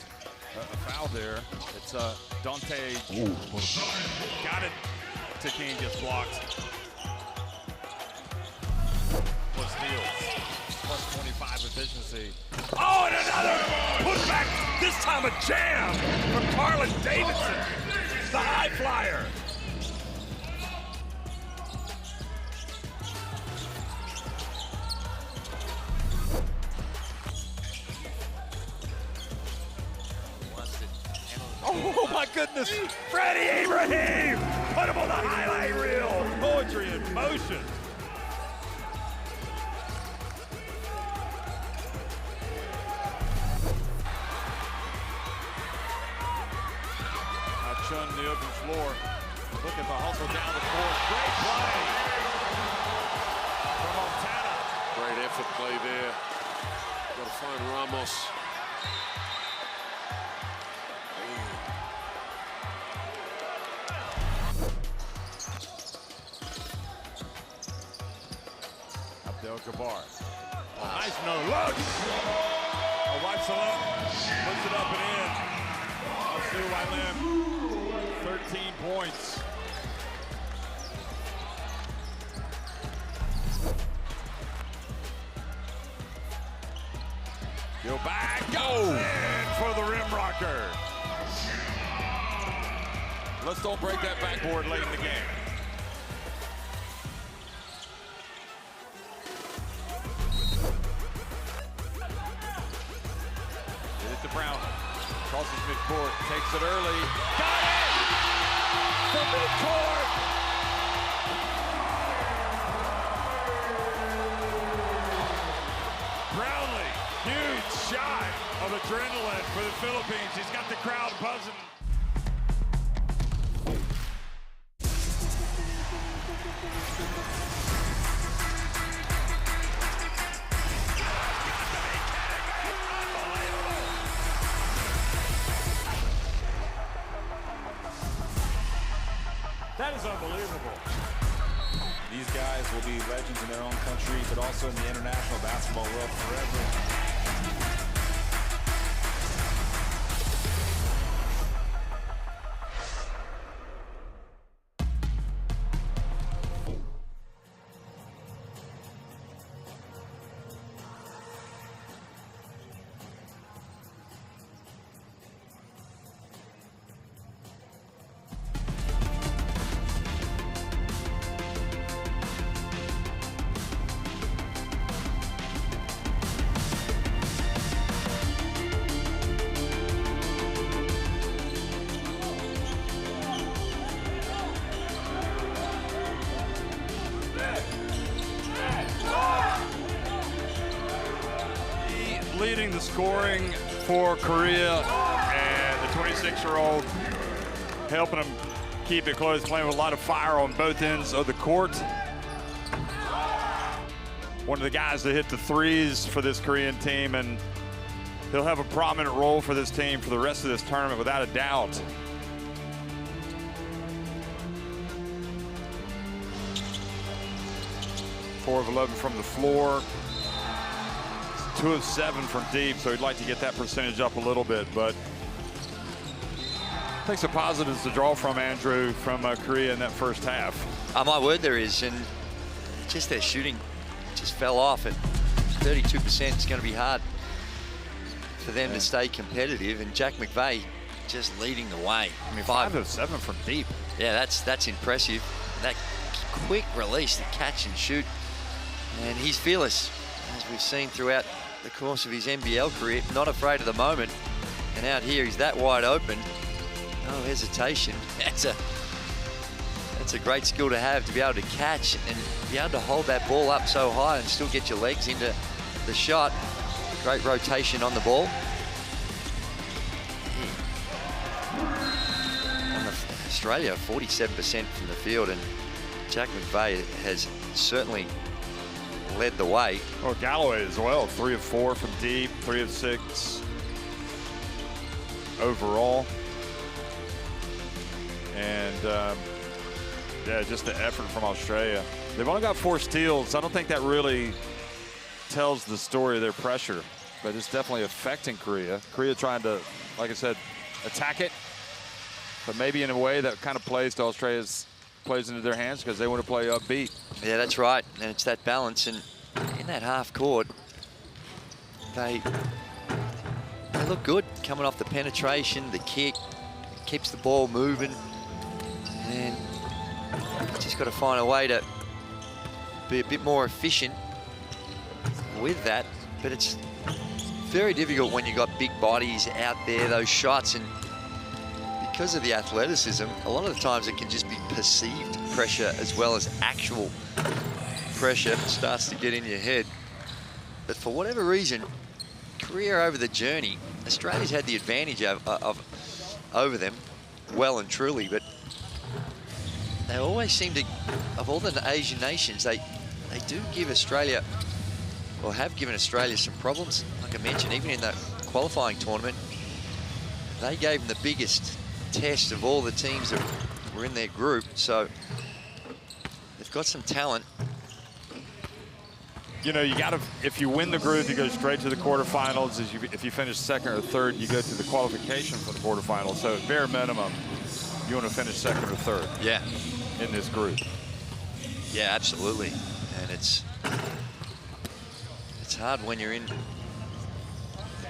A: a foul there. It's Dante. Got it to King, gets blocked. Plus steals. Plus 25 efficiency. Oh, and another putback. This time a jam from Carlin Davidson, the high flyer. Oh my goodness, Freddie Ibrahim! Put him on the highlight reel. Poetry in motion. Now Chun in the open floor. Look at the hustle down the court. Great play from Montana.
I: Great effort play there. Got to find Ramos.
A: Abdel-Jabbar. Nice no look. Wipes it up. Puts it up and in. Asu Wailem, 13 points. Go back. Goes in for the rim rocker. Let's don't break that backboard late in the game. Brown crosses midcourt, takes it early, got it from midcourt. Brownlee, huge shot of adrenaline for the Philippines. He's got the crowd buzzing. That is unbelievable.
J: These guys will be legends in their own country, but also in the international basketball world forever.
A: Leading the scoring for Korea, and the 26-year-old helping them keep it close, playing with a lot of fire on both ends of the court. One of the guys that hit the threes for this Korean team, and he'll have a prominent role for this team for the rest of this tournament without a doubt. Four of 11 from the floor. 2 of 7 from deep, so he'd like to get that percentage up a little bit, but I think some positives to draw from, Andrew, from Korea in that first half.
B: My word, there is, and just their shooting just fell off at 32%. It's going to be hard for them to stay competitive, and Jack McVeigh just leading the way.
A: I mean, 5 of 7 from deep.
B: Yeah, that's impressive. That quick release, the catch and shoot, and he's fearless, as we've seen throughout the course of his NBL career, not afraid of the moment. And out here, he's that wide open. No hesitation. That's a great skill to have, to be able to catch and be able to hold that ball up so high and still get your legs into the shot. Great rotation on the ball. Australia, 47% from the field, and Jack McVeigh has certainly led the way.
A: Oh, Galloway as well, 3 of 4 from deep, 3 of 6 overall. And yeah, just the effort from Australia. They've only got 4 steals. I don't think that really tells the story of their pressure, but it's definitely affecting Korea. Korea trying to, like I said, attack it, but maybe in a way that kind of plays to Australia's plays into their hands because they want to play upbeat.
B: Yeah, that's right, and it's that balance. And in that half court, they look good coming off the penetration, the kick, keeps the ball moving, and just got to find a way to be a bit more efficient with that. But it's very difficult when you've got big bodies out there, those shots, and because of the athleticism, a lot of the times it can just be perceived pressure as well as actual pressure. It starts to get in your head. But for whatever reason, Korea over the journey, Australia's had the advantage over them, well and truly, but they always seem to, of all the Asian nations, they do give Australia, or have given Australia some problems. Like I mentioned, even in that qualifying tournament, they gave them the biggest test of all the teams that were in their group. So they've got some talent.
A: You know, you got to, if you win the group, you go straight to the quarterfinals. If you finish second or third, you go to the qualification for the quarterfinals. So at bare minimum, you want to finish second or third.
B: Yeah.
A: In this group.
B: Yeah, absolutely. And it's hard when you're in the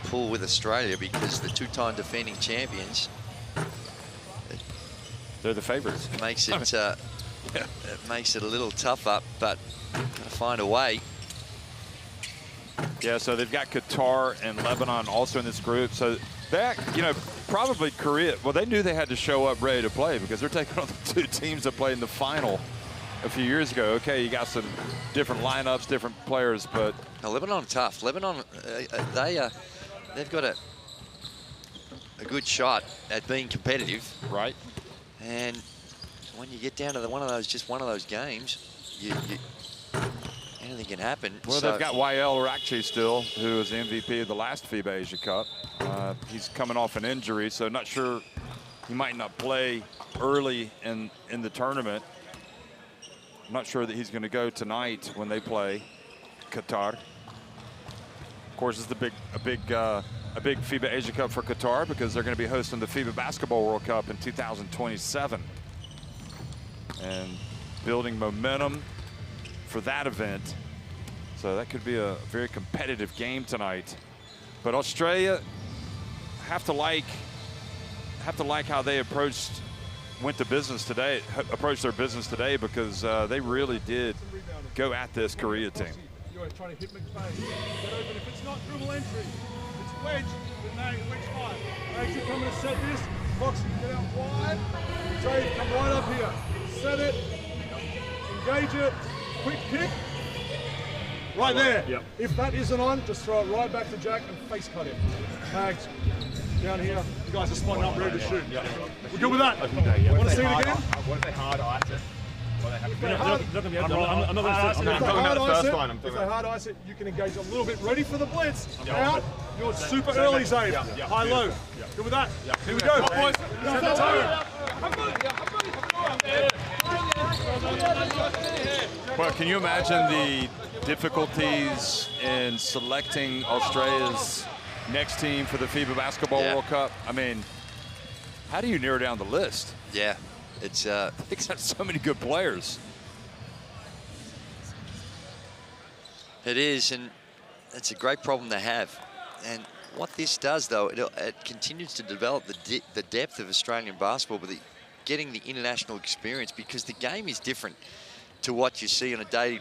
B: pool with Australia, because the two-time defending champions,
A: they're the favorites.
B: It makes it it makes it a little tougher, but gotta find a way.
A: Yeah, so they've got Qatar and Lebanon also in this group. So that, you know, probably Korea, well, they knew they had to show up ready to play because they're taking on the two teams that played in the final a few years ago. Okay, you got some different lineups, different players, but
B: now, Lebanon tough. Lebanon, they've got a good shot at being competitive,
A: right?
B: And when you get down to one of those games, anything can happen.
A: Well,
B: so
A: they've got Wael Rakchi still, who was the MVP of the last FIBA Asia Cup. He's coming off an injury, so not sure, he might not play early in the tournament. I'm not sure that he's going to go tonight when they play Qatar. Of course, it's a big FIBA Asia Cup for Qatar because they're going to be hosting the FIBA Basketball World Cup in 2027 and building momentum for that event. So that could be a very competitive game tonight. But Australia have to like how they approached their business today, because they really did go at this Korea team.
D: You're trying to hit McVeigh. Get open. If it's not dribble entry, it's wedge. Wedge 5. Actually, come and set this. Fox, get out wide. Jay, come right up here. Set it. Engage it. Quick kick. Right there. Yep. If that isn't on, just throw it right back to Jack and face cut it. Mags, down here. You guys are spotting up, ready to shoot. Yep. We're good with that? Okay, want to see it again?
J: What if they hard ice it?
D: If they hard ice it, you can engage a little bit. Ready for the blitz. Out. You're super early, Zayd. High, low. Good with that? Here we go, boys.
A: Well, can you imagine the difficulties in selecting Australia's next team for the FIBA Basketball World Cup? I mean, how do you narrow down the list?
B: Yeah, it's
A: it's got so many good players.
B: It is, and it's a great problem to have. And what this does, though, it continues to develop the depth of Australian basketball, but getting the international experience, because the game is different to what you see on a daily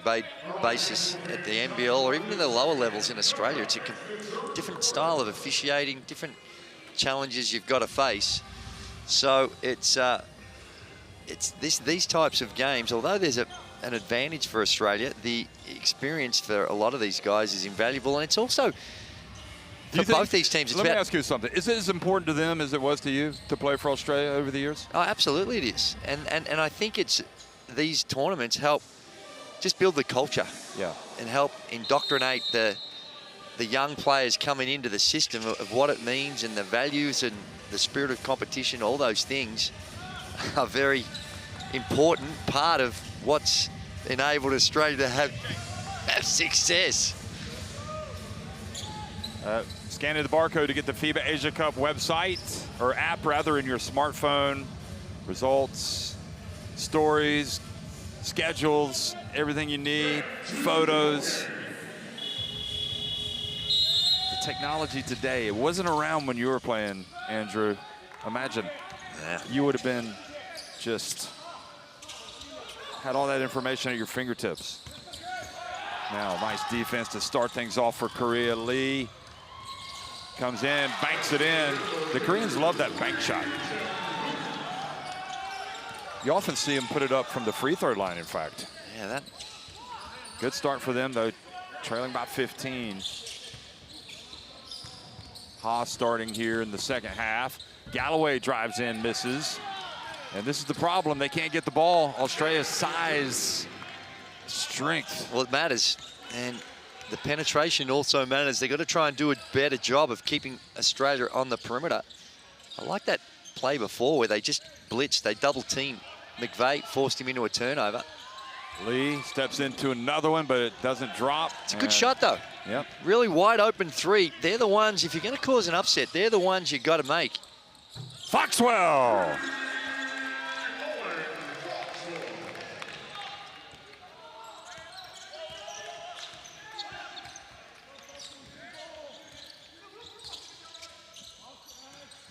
B: basis at the NBL or even in the lower levels in Australia. It's a different style of officiating, different challenges you've got to face. So it's these types of games, although there's an advantage for Australia, the experience for a lot of these guys is invaluable, and it's also for both these teams.
A: Let me ask you something. Is it as important to them as it was to you to play for Australia over the years?
B: Oh, absolutely it is. And I think these tournaments help just build the culture.
A: Yeah.
B: And help indoctrinate the young players coming into the system of what it means, and the values and the spirit of competition. All those things are very important part of what's enabled Australia to have success.
A: Scanning the barcode to get the FIBA Asia Cup website, or app rather, in your smartphone. Results, stories, schedules, everything you need, photos. The technology today, it wasn't around when you were playing, Andrew. Imagine, you would have been just had all that information at your fingertips. Now, nice defense to start things off for Korea. Lee comes in, banks it in. The Koreans love that bank shot. You often see them put it up from the free throw line, in fact.
B: Yeah, that.
A: Good start for them, though, trailing by 15. Haas starting here in the second half. Galloway drives in, misses. And this is the problem. They can't get the ball. Australia's size, strength.
B: Well, it matters. And the penetration also matters. They've got to try and do a better job of keeping Australia on the perimeter. I like that play before where they just blitzed. They double teamed McVeigh, forced him into a turnover.
A: Lee steps into another one, but it doesn't drop.
B: It's a good shot, though.
A: Yep.
B: Really wide open three. They're the ones, if you're going to cause an upset, they're the ones you got to make.
A: Foxwell.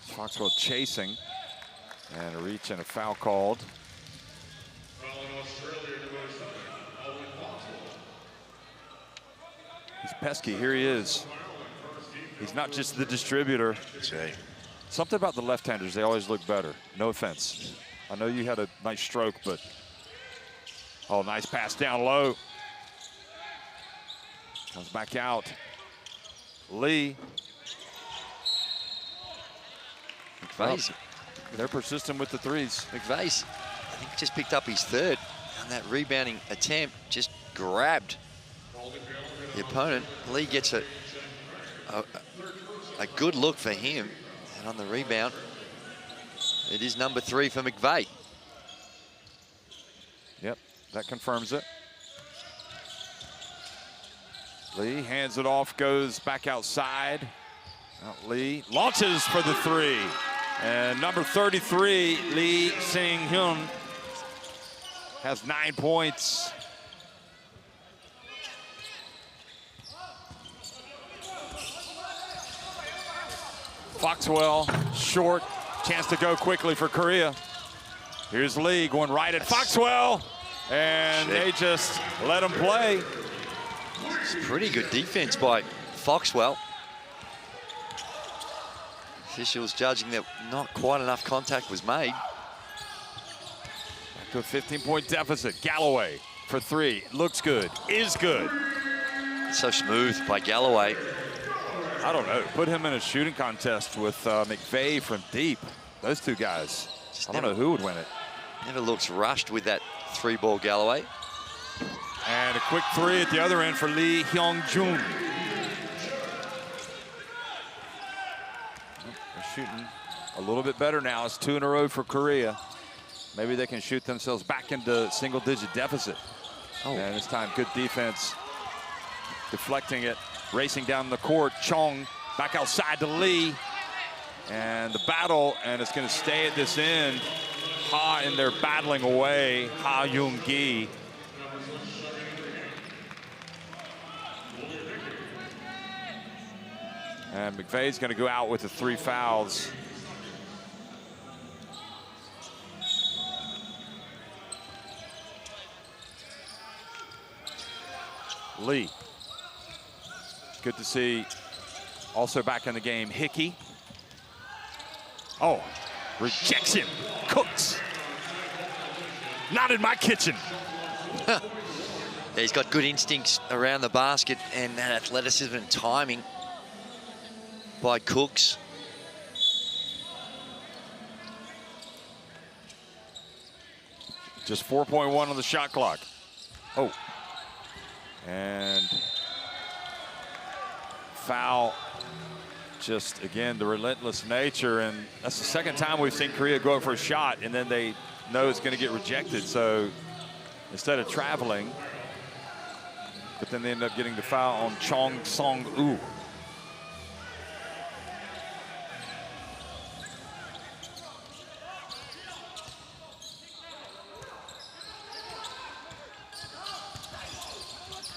A: Foxwell chasing, and a reach and a foul called. He's pesky. Here he is. He's not just the distributor. Something about the left-handers, they always look better. No offense. I know you had a nice stroke, but oh, nice pass down low. Comes back out. Lee.
B: McVeigh.
A: They're persistent with the threes.
B: McVeigh, I think, just picked up his third. And that rebounding attempt just grabbed the opponent. Lee gets a good look for him. And on the rebound, it is number 3 for McVeigh.
A: Yep, that confirms it. Lee hands it off, goes back outside. Out Lee launches for the 3. And number 33, Lee Sing-hyun, has 9 points. Foxwell, short, chance to go quickly for Korea. Here's Lee going right at Foxwell, and they just let him play.
B: It's pretty good defense by Foxwell. Officials judging that not quite enough contact was made.
A: Back to a 15-point deficit. Galloway for 3. Looks good. Is good.
B: So smooth by Galloway.
A: I don't know. Put him in a shooting contest with McVeigh from deep. Those two guys. I don't know who would win it.
B: Never looks rushed with that 3-ball Galloway.
A: And a quick 3 at the other end for Lee Hyung-jun. They're shooting a little bit better now. It's 2 in a row for Korea. Maybe they can shoot themselves back into single-digit deficit. Oh. And this time, good defense. Deflecting it, racing down the court. Chong back outside to Lee. And the battle, and it's going to stay at this end. Ha, and they're battling away. Ha Yoon-gi. And McVeigh's going to go out with the 3 fouls. Lee. Good to see. Also back in the game, Hickey. Oh, rejection. Cooks. Not in my kitchen.
B: Yeah, he's got good instincts around the basket and that athleticism and timing by Cooks.
A: Just 4.1 on the shot clock. Oh. And foul. Just, again, the relentless nature. And that's the second time we've seen Korea go for a shot, and then they know it's going to get rejected. So instead of traveling, but then they end up getting the foul on Chong Song-woo.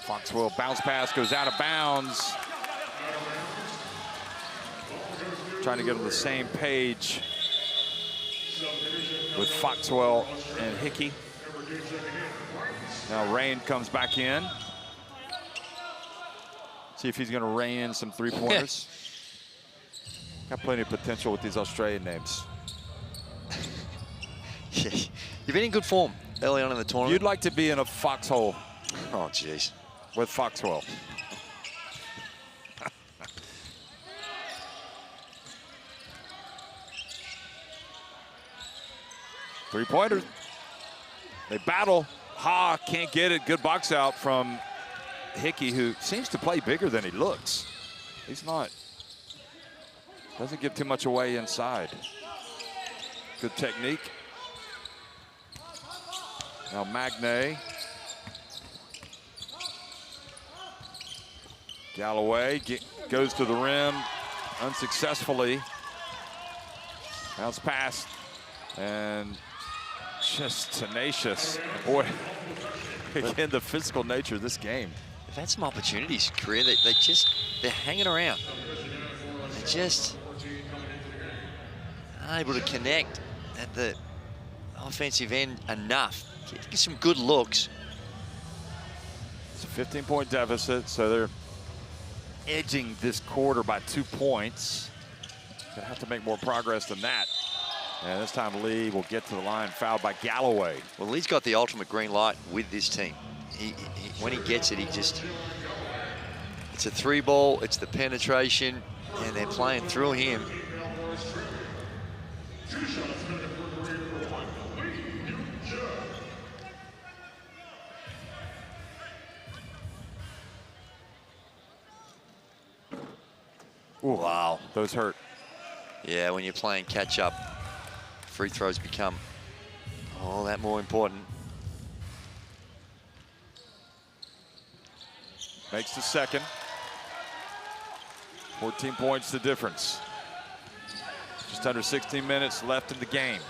A: Foxwell bounce pass goes out of bounds. Trying to get on the same page with Foxwell and Hickey. Now Rain comes back in. See if he's going to rein in some 3-pointers. Got plenty of potential with these Australian names.
B: You've been in good form early on in the tournament.
A: You'd like to be in a foxhole.
B: Oh, jeez.
A: With Foxwell. Three-pointer. They battle. Ha can't get it. Good box out from Hickey, who seems to play bigger than he looks. He's not. Doesn't give too much away inside. Good technique. Now Magne. Galloway goes to the rim unsuccessfully. Bounce pass and just tenacious. Boy, again, the physical nature of this game.
B: They've had some opportunities, Korea. They're hanging around. They're just unable to connect at the offensive end enough. Get some good looks.
A: It's a 15-point deficit, so they're edging this quarter by 2 points. Gonna have to make more progress than that. And this time Lee will get to the line, fouled by Galloway.
B: Well, Lee's got the ultimate green light with this team. When he gets it, it's a three ball, it's the penetration, and they're playing through him.
A: Ooh, wow, those hurt.
B: Yeah, when you're playing catch up, free throws become all that more important.
A: Makes the second. 14 points the difference. Just under 16 minutes left in the game.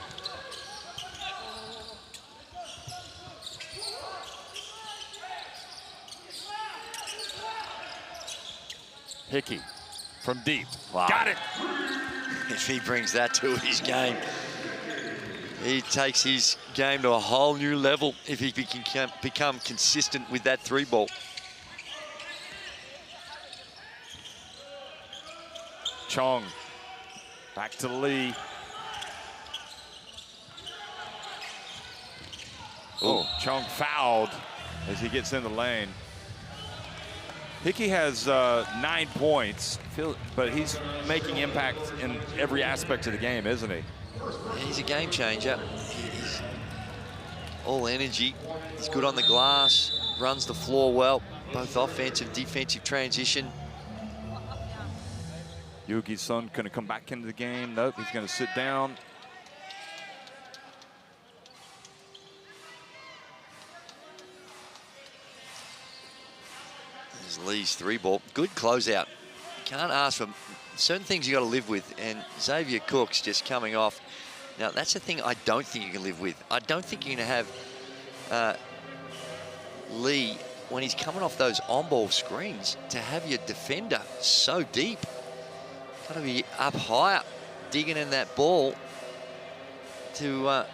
A: Hickey from deep.
B: Wow.
A: Got it.
B: If he brings that to his game, he takes his game to a whole new level if he can become consistent with that three ball.
A: Chong back to Lee. Oh, Chong fouled as he gets in the lane. Hickey has 9 points, but he's making impact in every aspect of the game, isn't he?
B: He's a game changer. He's all energy. He's good on the glass, runs the floor well, both offensive, defensive transition.
A: Yugi's son going to come back into the game. Nope, he's going to sit down.
B: There's Lee's three ball. Good closeout. Can't ask for certain things you got to live with, and Xavier Cook's just coming off. Now, that's the thing I don't think you can live with. I don't think you're going to have Lee, when he's coming off those on-ball screens, to have your defender so deep. Got to be up higher, digging in that ball to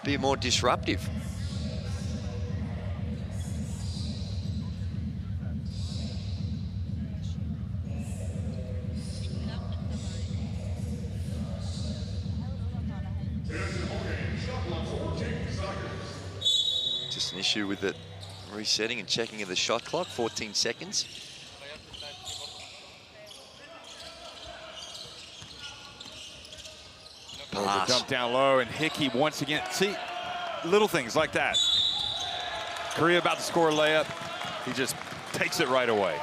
B: be more disruptive. Just an issue with the resetting and checking of the shot clock, 14 seconds.
A: A dump down low, and Hickey once again. See, little things like that. Korea about to score a layup. He just takes it right away.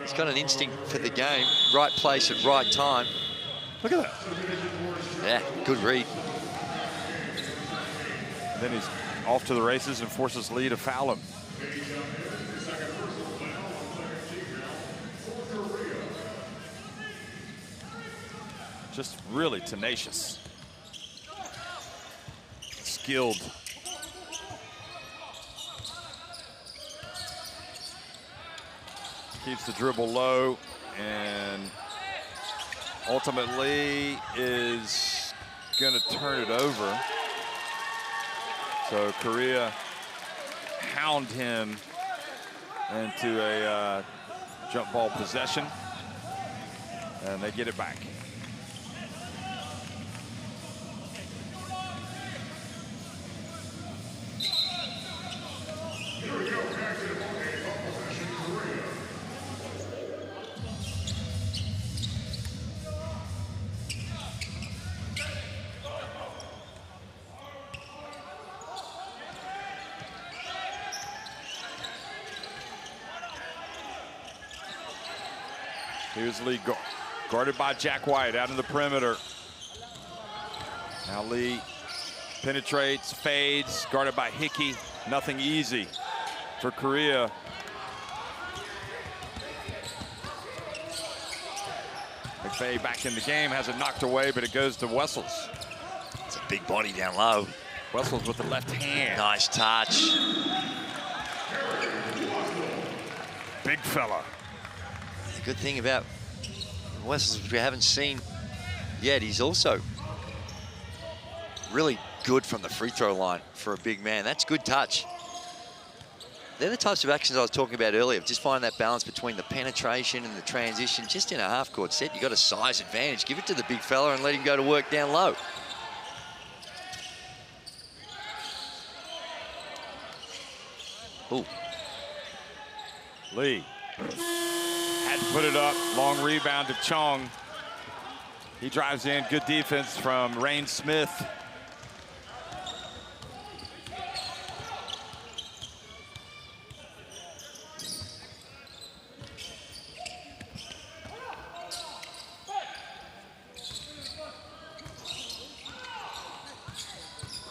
B: He's got an instinct for the game. Right place at right time.
A: Look at that.
B: Yeah, good read.
A: And then he's off to the races and forces Lee to foul him. Just really tenacious. Skilled. Keeps the dribble low and ultimately is going to turn it over. So Korea hound him into a jump ball possession, and they get it back. Here's Lee guarded by Jack White out in the perimeter. Now Lee penetrates, fades, guarded by Hickey. Nothing easy for Korea. McVay back in the game, has it knocked away, but it goes to Wessels.
B: It's a big body down low.
A: Wessels with the left hand.
B: Nice touch.
A: Big fella.
B: The good thing about Wessels, which we haven't seen yet, he's also really good from the free throw line for a big man. That's good touch. They're the types of actions I was talking about earlier, just finding that balance between the penetration and the transition. Just in a half-court set, you've got a size advantage. Give it to the big fella and let him go to work down low. Ooh.
A: Lee had to put it up. Long rebound to Chong. He drives in. Good defense from Rain Smith.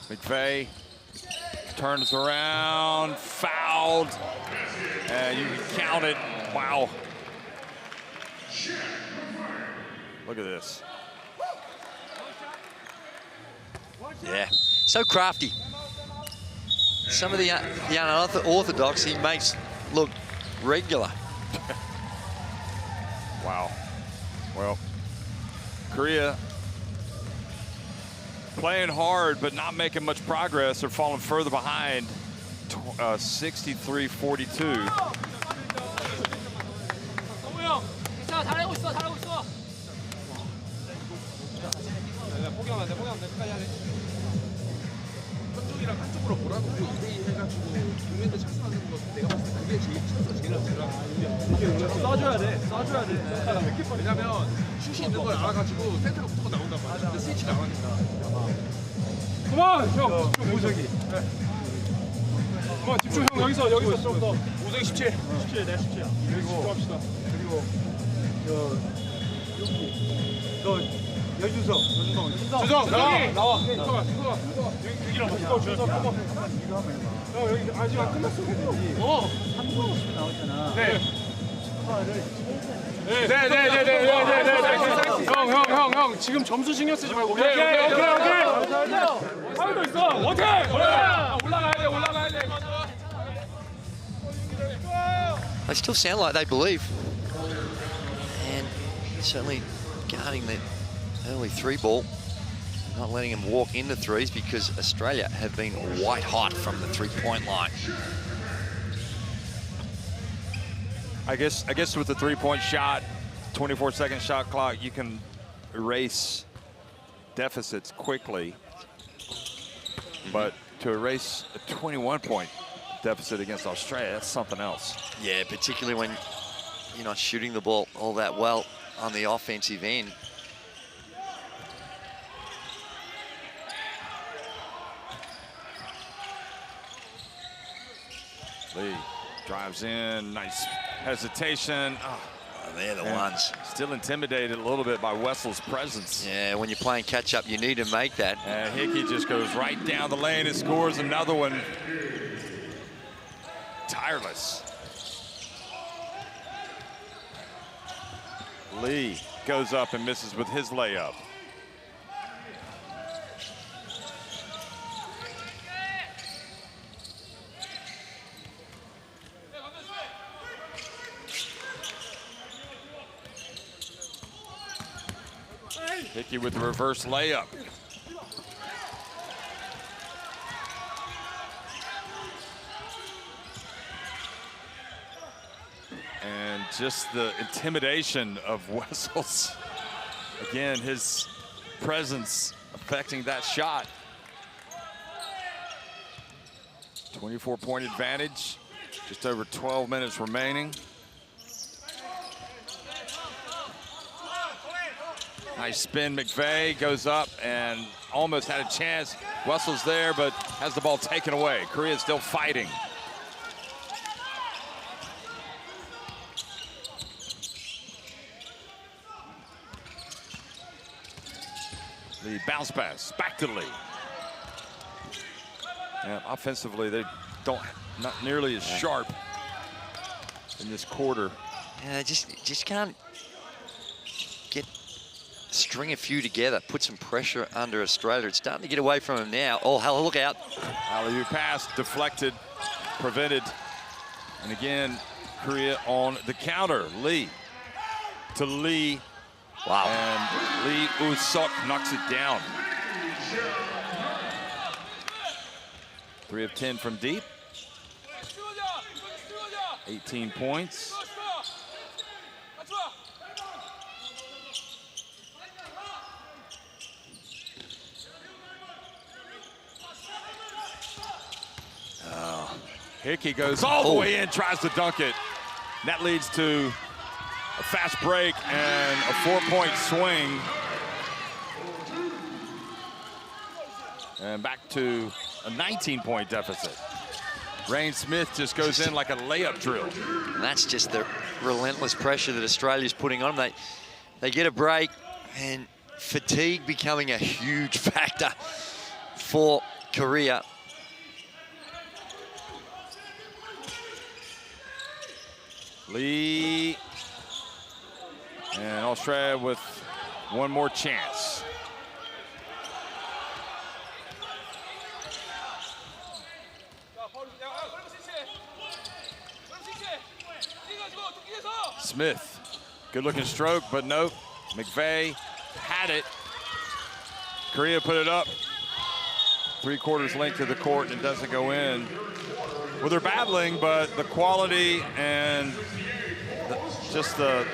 A: McVay turns around, fouled, and you can count it. Wow. Look at this.
B: Yeah, so crafty. Some of the unorthodox he makes look regular.
A: Wow. Well, Korea playing hard, but not making much progress. They're falling further behind, 63-42.
E: 한쪽이랑 한쪽으로 보라고 2대2 해가지고 동료인데 착수하는 거 내가 봤을 때 그게 제일 제일 낫더라. 쏴줘야 돼. 쏴줘야 돼. 왜냐면 슛이 있는 걸 알아가지고 센터가 무조건 나온단 말이야. 근데 스위치 나가니까. 그만! 형! 오정이. 그만 집중 형 여기서 좀 더. 오정이 17. 17 내가 17이야. 그리고 집중합시다. 그리고 너 여준성 나와. 여기랑 준성 형 여기 아직 안 끝났어.
F: 3분 50분 나왔잖아.
E: 네. 형 지금 점수 신경 쓰지 말고. 오케이. 하루도 있어. 오케이. 올라가야 돼.
B: They still sound like they believe, and certainly guarding the early three ball, not letting him walk into threes because Australia have been white hot from the three-point line.
A: I guess with the three-point shot, 24-second shot clock, you can erase deficits quickly. But to erase a 21-point deficit against Australia, that's something else.
B: Yeah, particularly when you're not shooting the ball all that well on the offensive end.
A: Lee drives in, nice hesitation. Oh,
B: they're the ones.
A: Still intimidated a little bit by Wessel's presence.
B: Yeah, when you're playing catch up, you need to make that.
A: And Hickey just goes right down the lane and scores another one. Tireless. Lee goes up and misses with his layup. Hickey with the reverse layup. And just the intimidation of Wessels. Again, his presence affecting that shot. 24-point advantage, just over 12 minutes remaining. Nice spin, McVay goes up and almost had a chance. Wessel's there, but has the ball taken away. Korea still fighting. The bounce pass back to Lee. And offensively, they not nearly as sharp in this quarter.
B: Yeah, just can't string a few together, put some pressure under Australia. It's starting to get away from him now. Oh, hell, look out.
A: Alley-oop pass deflected, prevented. And again, Korea on the counter. Lee to Lee.
B: Wow.
A: And Lee Woo-suk knocks it down. 3 of 10 from deep. 18 points. Hickey goes all the way in, tries to dunk it. That leads to a fast break and a 4-point swing. And back to a 19-point deficit. Rain Smith just goes in like a layup drill.
B: And that's just the relentless pressure that Australia's putting on them. They get a break, and fatigue becoming a huge factor for Korea.
A: Lee and Australia with one more chance. Smith, good looking stroke, but nope. McVeigh had it. Korea put it up 3/4 length of the court and it doesn't go in. Well, they're battling, but the quality and just the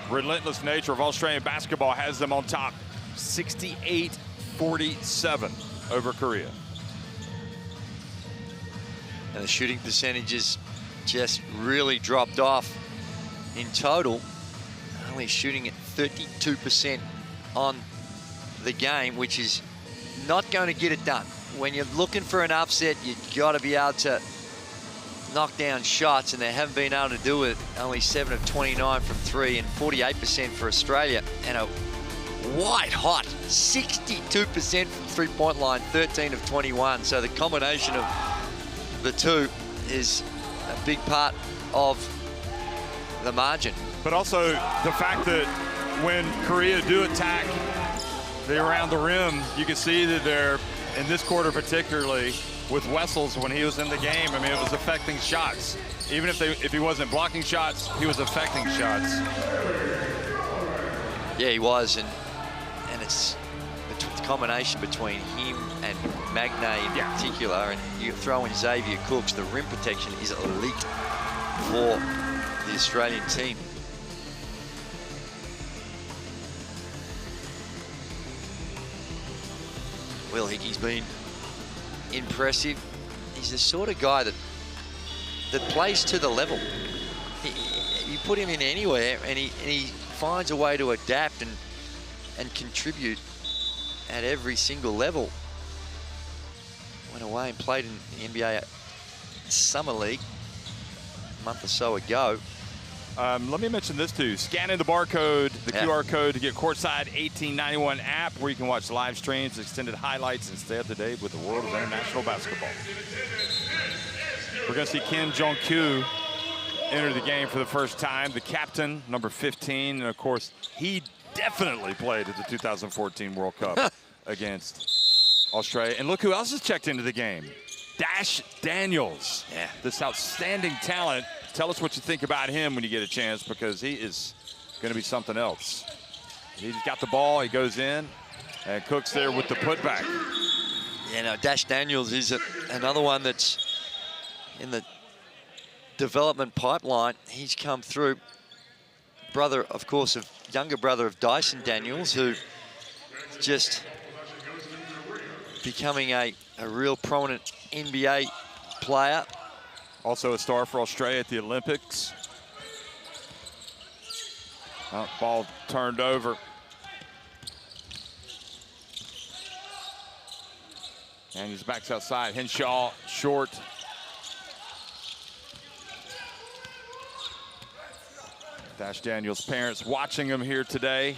A: relentless nature of Australian basketball has them on top, 68-47 over Korea.
B: And the shooting percentages just really dropped off in total. Only shooting at 32% on the game, which is not going to get it done. When you're looking for an upset, you've got to be able to knock down shots, and they haven't been able to do it. Only 7 of 29 from 3 and 48% for Australia, and a white hot 62% from three-point line, 13 of 21. So the combination of the two is a big part of the margin.
A: But also the fact that when Korea do attack, they're around the rim, you can see that they're, in this quarter particularly, with Wessels when he was in the game, I mean, it was affecting shots. Even if he wasn't blocking shots, he was affecting shots.
B: Yeah, he was, and it's the combination between him and Magnay in particular, and you throw in Xavier Cooks, the rim protection is elite for the Australian team. Will Hickey's been impressive. He's the sort of guy that plays to the level. You put him in anywhere, and he finds a way to adapt and contribute at every single level. Went away and played in the NBA Summer League a month or so ago.
A: Let me mention this too. Scanning the barcode, the QR code to get Courtside 1891 app, where you can watch live streams, extended highlights, and stay up to date with the world of international basketball. We're going to see Kim Jong-kyu enter the game for the first time. The captain, number 15, and of course, he definitely played at the 2014 World Cup against Australia. And look who else has checked into the game. Dash Daniels, this outstanding talent. Tell us what you think about him when you get a chance, because he is going to be something else. He's got the ball, he goes in, and Cook's there with the putback.
B: Yeah, no, Dash Daniels is another one that's in the development pipeline. He's come through. Brother, of course, younger brother of Dyson Daniels, who just becoming a real prominent NBA player.
A: Also a star for Australia at the Olympics. Ball turned over. And he's back outside. Henshaw short. Dash Daniels' parents watching him here today.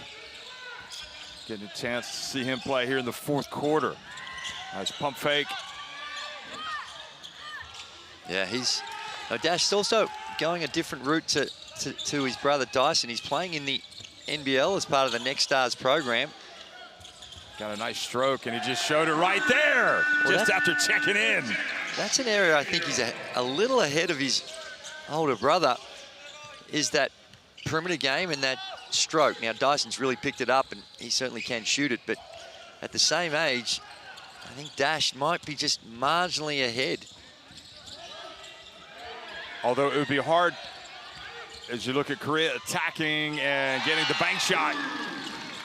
A: Getting a chance to see him play here in the fourth quarter. Nice pump fake.
B: Yeah, Dash's also going a different route to his brother Dyson. He's playing in the NBL as part of the Next Stars program.
A: Got a nice stroke, and he just showed it right there, just after checking in.
B: That's an area I think he's a little ahead of his older brother, is that perimeter game and that stroke. Now, Dyson's really picked it up, and he certainly can shoot it, but at the same age, I think Dash might be just marginally ahead.
A: Although it would be hard as you look at Korea attacking and getting the bank shot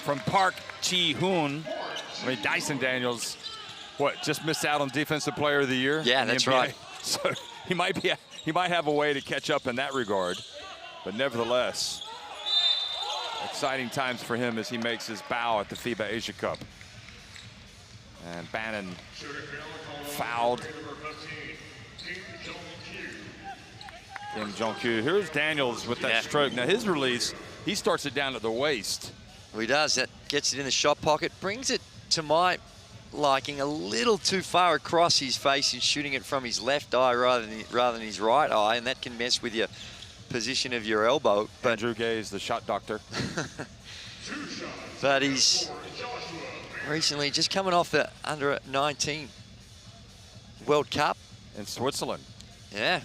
A: from Park Chi-hoon. I mean, Dyson Daniels, just missed out on Defensive Player of the Year?
B: Yeah, that's right.
A: So he might have a way to catch up in that regard. But nevertheless, exciting times for him as he makes his bow at the FIBA Asia Cup. And Bannon fouled Kim Jong-kyu. Here's Daniels with that stroke. Now his release, he starts it down at the waist.
B: Well, he does. That gets it in the shot pocket, brings it to my liking a little too far across his face and shooting it from his left eye rather than his right eye, and that can mess with your position of your elbow. But
A: Andrew Gay is the shot doctor.
B: But he's recently just coming off the under-19 World Cup
A: in Switzerland.
B: Yeah,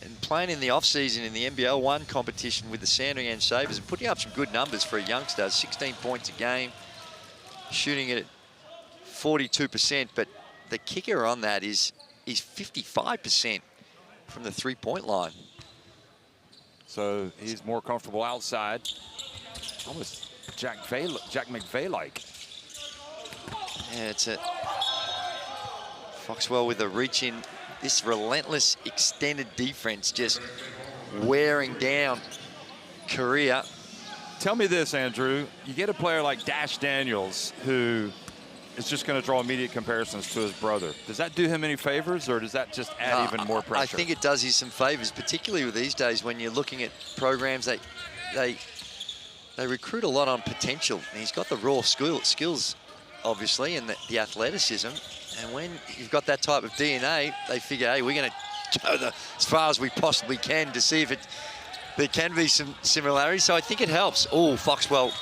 B: and playing in the off-season in the NBL 1 competition with the Sandringham Sabres and putting up some good numbers for a youngster. 16 points a game, shooting it at 42%, but the kicker on that is 55% from the three-point line.
A: So he's more comfortable outside. Almost Jack McVeigh-like.
B: Yeah, it's a Foxwell with a reach in. This relentless extended defense just wearing down Korea.
A: Tell me this, Andrew. You get a player like Dash Daniels who is just going to draw immediate comparisons to his brother. Does that do him any favors, or does that just add even more pressure?
B: I think it does you some favors, particularly with these days when you're looking at programs that they recruit a lot on potential. And he's got the raw skills, obviously, and the athleticism. And when you've got that type of DNA, they figure, hey, we're going to go as far as we possibly can to see if there can be some similarities. So I think it helps. Oh, Foxwell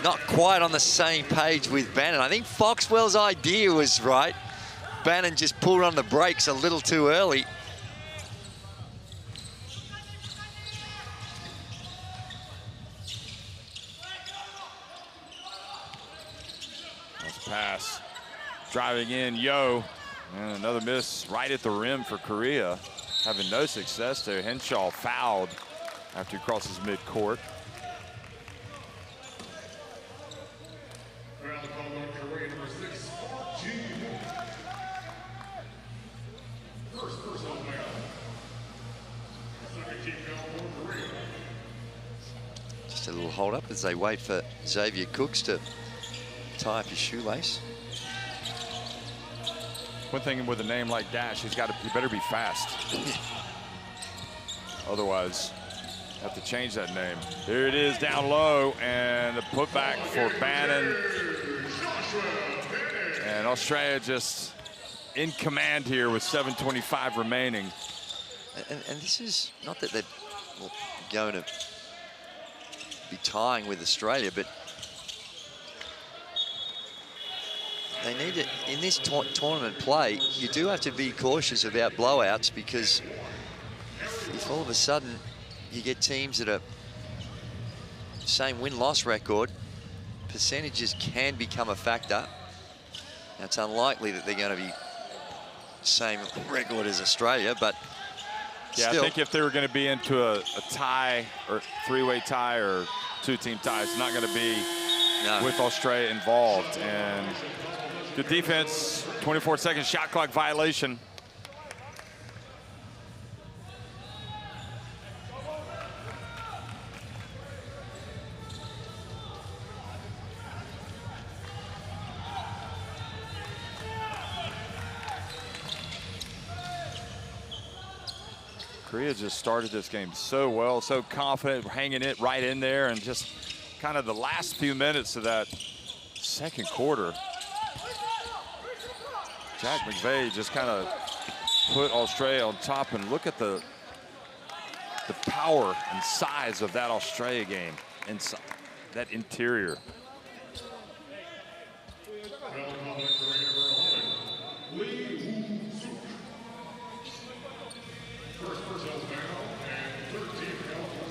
B: not quite on the same page with Bannon. I think Foxwell's idea was right. Bannon just pulled on the brakes a little too early.
A: Nice pass. Driving in, Yo. And another miss right at the rim for Korea. Having no success there. Henshaw fouled after he crosses midcourt.
B: Just a little hold up as they wait for Xavier Cooks to tie up his shoelace.
A: One thing with a name like Dash, he better be fast. Otherwise, have to change that name. Here it is down low, and the putback for Bannon. And Australia just in command here with 7:25 remaining.
B: And this is not that they're going to be tying with Australia, but they need to, in this tournament play, you do have to be cautious about blowouts, because if all of a sudden you get teams that are same win-loss record, percentages can become a factor. Now, it's unlikely that they're going to be same record as Australia, but
A: yeah,
B: still.
A: I think if they were going to be into a tie or three-way tie or two-team tie, it's not going to be with Australia involved. And good defense, 24-second shot clock violation. Korea just started this game so well, so confident, hanging it right in there, and just kind of the last few minutes of that second quarter, Jack McVeigh just kind of put Australia on top, and look at the power and size of that Australia game inside that interior.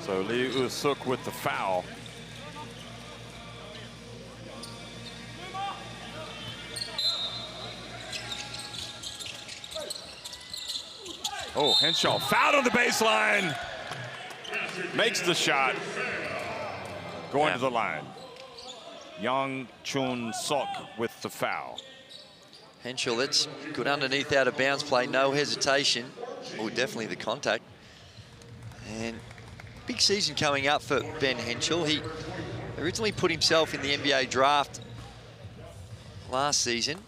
A: So Lee Usuk with the foul. Oh, Henshaw fouled on the baseline. Makes the shot. Going to the line. Young Chun Sok with the foul.
B: Henschel, let's good underneath out of bounds play, no hesitation. Oh, definitely the contact. And big season coming up for Ben Henschel. He originally put himself in the NBA draft last season,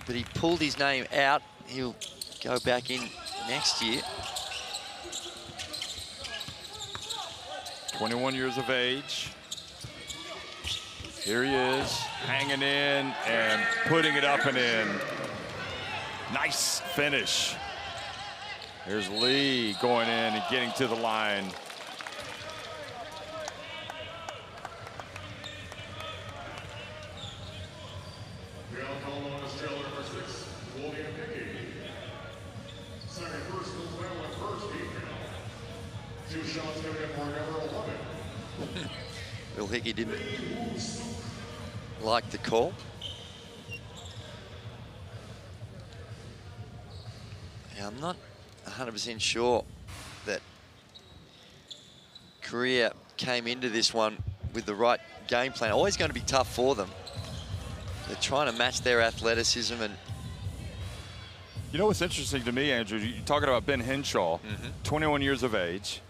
B: but he pulled his name out. He'll go back in next year.
A: 21 years of age. Here he is, hanging in and putting it up and in. Nice finish. Here's Lee going in and getting to the line.
B: Bill Hickey didn't like the call. Yeah, I'm not 100% sure that Korea came into this one with the right game plan. Always going to be tough for them. They're trying to match their athleticism. And
A: you know what's interesting to me, Andrew, you're talking about Ben Henshaw, 21 years of age.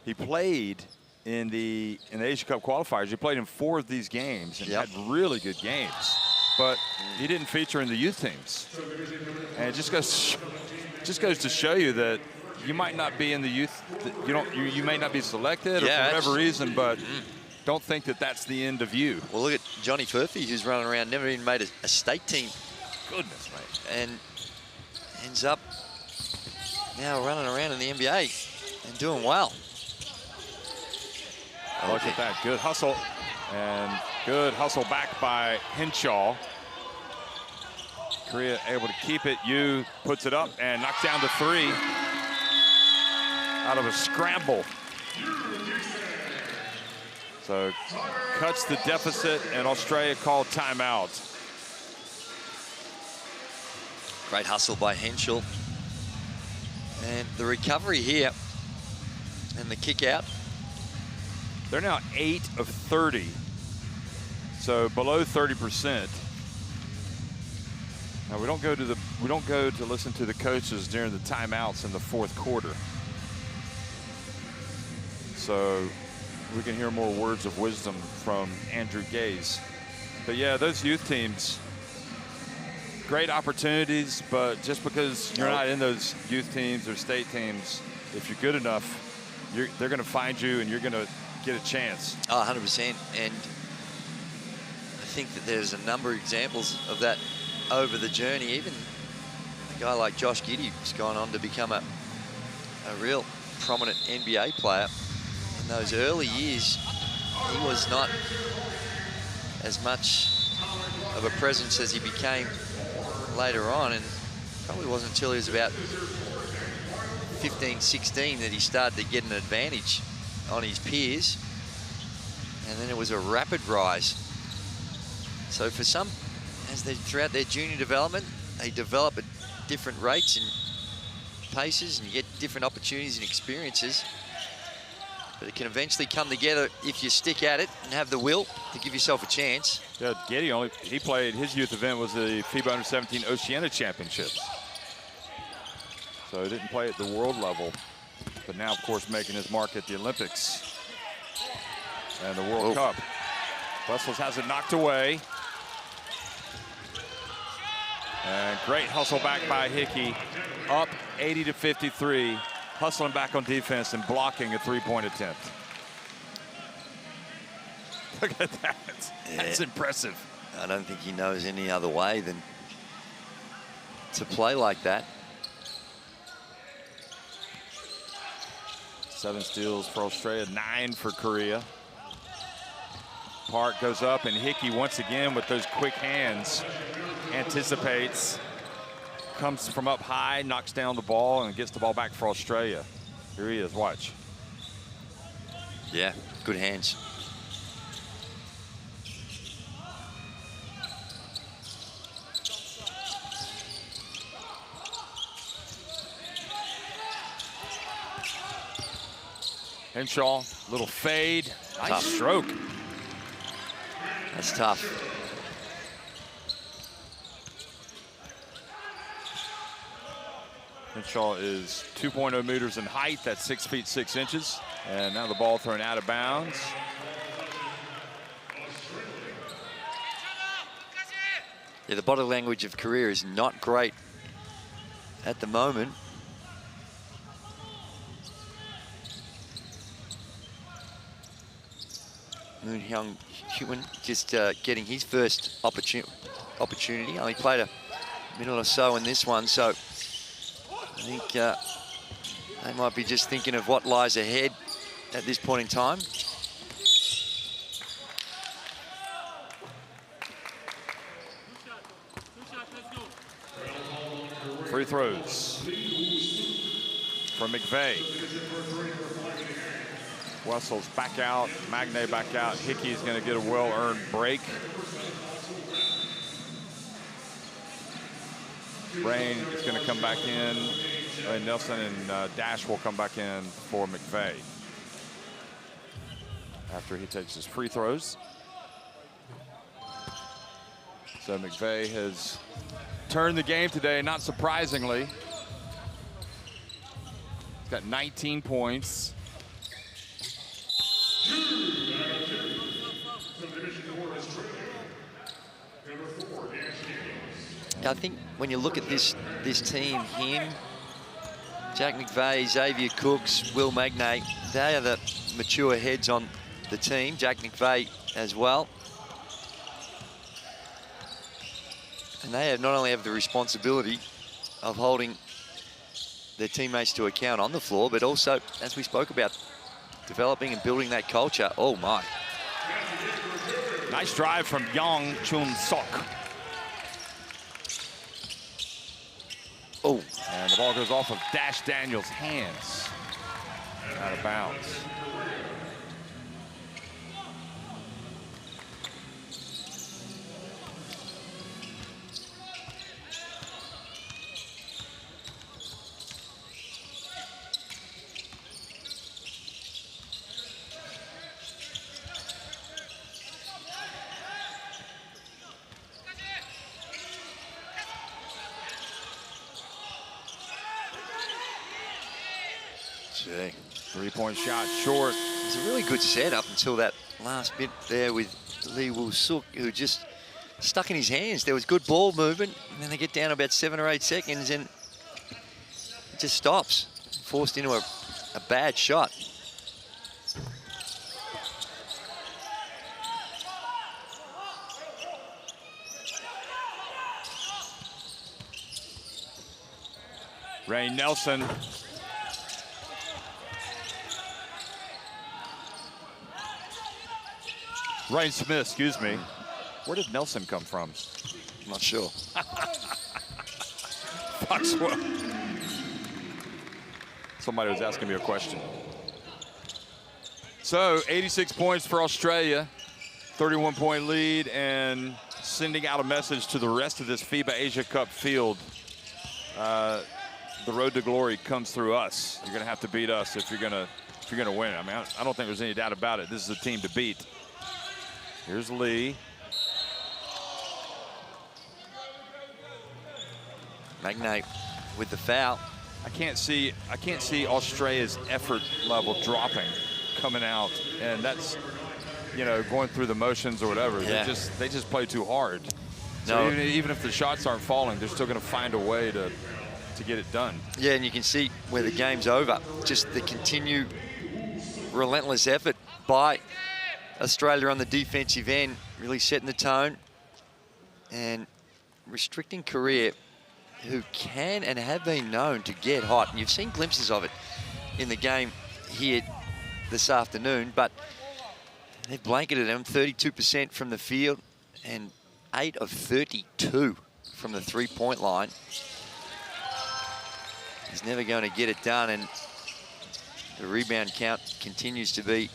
A: He played in the Asia Cup qualifiers. He played in 4 of these games and had really good games, but he didn't feature in the youth teams. And it just goes to show you that you might not be in the youth. You may not be selected or for whatever reason, but don't think that that's the end of you.
B: Well, look at Johnny Furphy, who's running around, never even made a state team.
A: Goodness, mate.
B: And ends up now running around in the NBA and doing well.
A: Look at that, good hustle. And good hustle back by Henshaw. Korea able to keep it. Yu puts it up and knocks down the 3 out of a scramble. So cuts the deficit, and Australia called timeout.
B: Great hustle by Henschel. And the recovery here and the kick out.
A: They're now 8 of 30, so below 30%. Now we don't go to listen to the coaches during the timeouts in the 4th quarter, so we can hear more words of wisdom from Andrew Gaze. But yeah, those youth teams, great opportunities, but just because you're not in those youth teams or state teams, if you're good enough, they're going to find you and you're going to get a chance.
B: Oh, 100%. And I think that there's a number of examples of that over the journey. Even a guy like Josh Giddey has gone on to become a real prominent NBA player. In those early years, he was not as much of a presence as he became later on, and probably wasn't until he was about 15, 16 that he started to get an advantage on his peers, and then it was a rapid rise. So for some, as they throughout their junior development, they develop at different rates and paces, and you get different opportunities and experiences. But it can eventually come together if you stick at it and have the will to give yourself a chance.
A: Yeah, Giddey he played, his youth event was the FIBA Under 17 Oceania Championships. So he didn't play at the world level, but now, of course, making his mark at the Olympics and the World Cup. Wessels has it knocked away. And great hustle back by Hickey. Up 80 to 53. Hustling back on defense and blocking a 3-point attempt. Look at that. That's impressive.
B: I don't think he knows any other way than to play like that.
A: 7 steals for Australia, 9 for Korea. Park goes up, and Hickey once again with those quick hands anticipates, comes from up high, knocks down the ball, and gets the ball back for Australia. Here he is, watch.
B: Yeah, good hands.
A: Henshaw, little fade, nice
B: Tough
A: stroke.
B: That's tough.
A: Henshaw is 2.0 meters in height. That's 6 feet 6 inches. And now the ball thrown out of bounds.
B: Yeah, the body language of Korea is not great at the moment. Moon Hyung Hyun just getting his first opportunity. Only played a minute or so in this one, so I think they might be just thinking of what lies ahead at this point in time.
A: Free throws from McVeigh. Wessel's back out, Magne back out. Hickey's going to get a well-earned break. Rain is going to come back in. Nelson and Dash will come back in for McVeigh after he takes his free throws. So McVeigh has turned the game today, not surprisingly. He's got 19 points.
B: I think when you look at this team, him, Jack McVeigh, Xavier Cooks, Will Magnay, they are the mature heads on the team. Jack McVeigh as well. And they have not only have the responsibility of holding their teammates to account on the floor, but also, as we spoke about, developing and building that culture. Oh my.
A: Nice drive from Young Chun Sok.
B: Oh.
A: And the ball goes off of Dash Daniels' hands. Out of bounds.
B: Gee.
A: Three-point shot short.
B: It's a really good set up until that last bit there with Lee Woo-suk, who just stuck in his hands. There was good ball movement, and then they get down about 7 or 8 seconds, and it just stops. Forced into a bad shot.
A: Ray Nelson. Ryan Smith, excuse me. Where did Nelson come from?
B: I'm not sure.
A: Foxwell. Somebody was asking me a question. So 86 points for Australia, 31-point lead, and sending out a message to the rest of this FIBA Asia Cup field. The road to glory comes through us. You're going to have to beat us if you're going to win. I mean, I don't think there's any doubt about it. This is a team to beat. Here's Lee.
B: Magnay with the foul.
A: I can't see Australia's effort level dropping, coming out, and that's, you know, going through the motions or whatever.
B: Yeah.
A: They just play too hard. So
B: No.
A: even if the shots aren't falling, they're still going to find a way to get it done.
B: Yeah, and you can see where the game's over. Just the continued relentless effort by Australia on the defensive end, really setting the tone. and restricting Korea, who can and have been known to get hot. And you've seen glimpses of it in the game here this afternoon, but they've blanketed them 32% from the field and 8 of 32 from the three-point line. He's never going to get it done, and the rebound count continues to be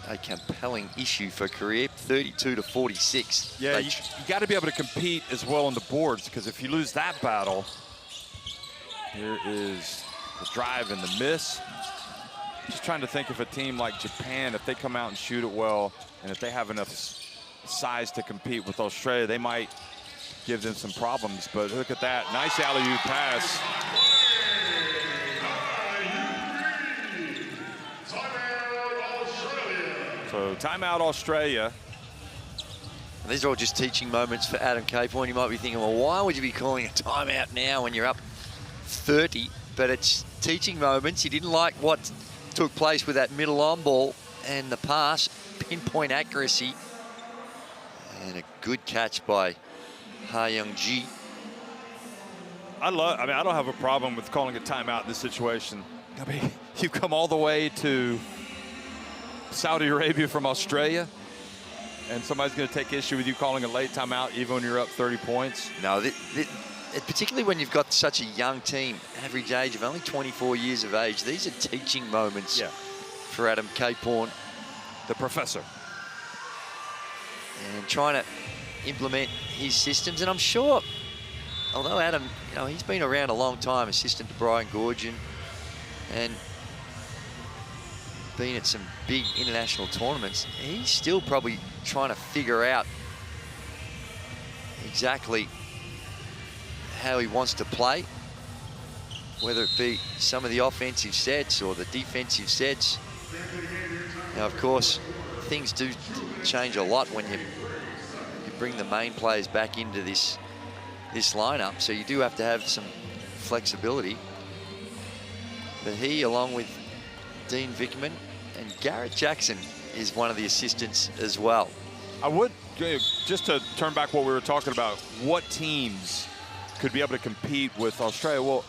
B: a compelling issue for Korea, 32-46.
A: Yeah, you got to be able to compete as well on the boards, because if you lose that battle, here is the drive and the miss. Just trying to think if a team like Japan, if they come out and shoot it well, and if they have enough size to compete with Australia, they might give them some problems. But look at that, nice alley-oop pass. So timeout Australia.
B: These are all just teaching moments for Adam Capehorn. You might be thinking, well, why would you be calling a timeout now when you're up 30? But it's teaching moments. He didn't like what took place with that middle on ball and the pass, pinpoint accuracy, and a good catch by Ha Young-ji.
A: I don't have a problem with calling a timeout in this situation. I mean, you've come all the way to Saudi Arabia from Australia, and somebody's going to take issue with you calling a late timeout even when you're up 30 points?
B: No, particularly when you've got such a young team, average age of only 24 years of age, these are teaching moments for Adam Capehorn.
A: The professor.
B: And trying to implement his systems. And I'm sure, although Adam, he's been around a long time, assistant to Brian Goorjian, and been at some big international tournaments, he's still probably trying to figure out exactly how he wants to play, whether it be some of the offensive sets or the defensive sets. Now, of course, things do change a lot when you bring the main players back into this lineup, so you do have to have some flexibility. But he, along with Dean Vickerman and Garrett Jackson, is one of the assistants as well.
A: I would, just to turn back what we were talking about, what teams could be able to compete with Australia? Well,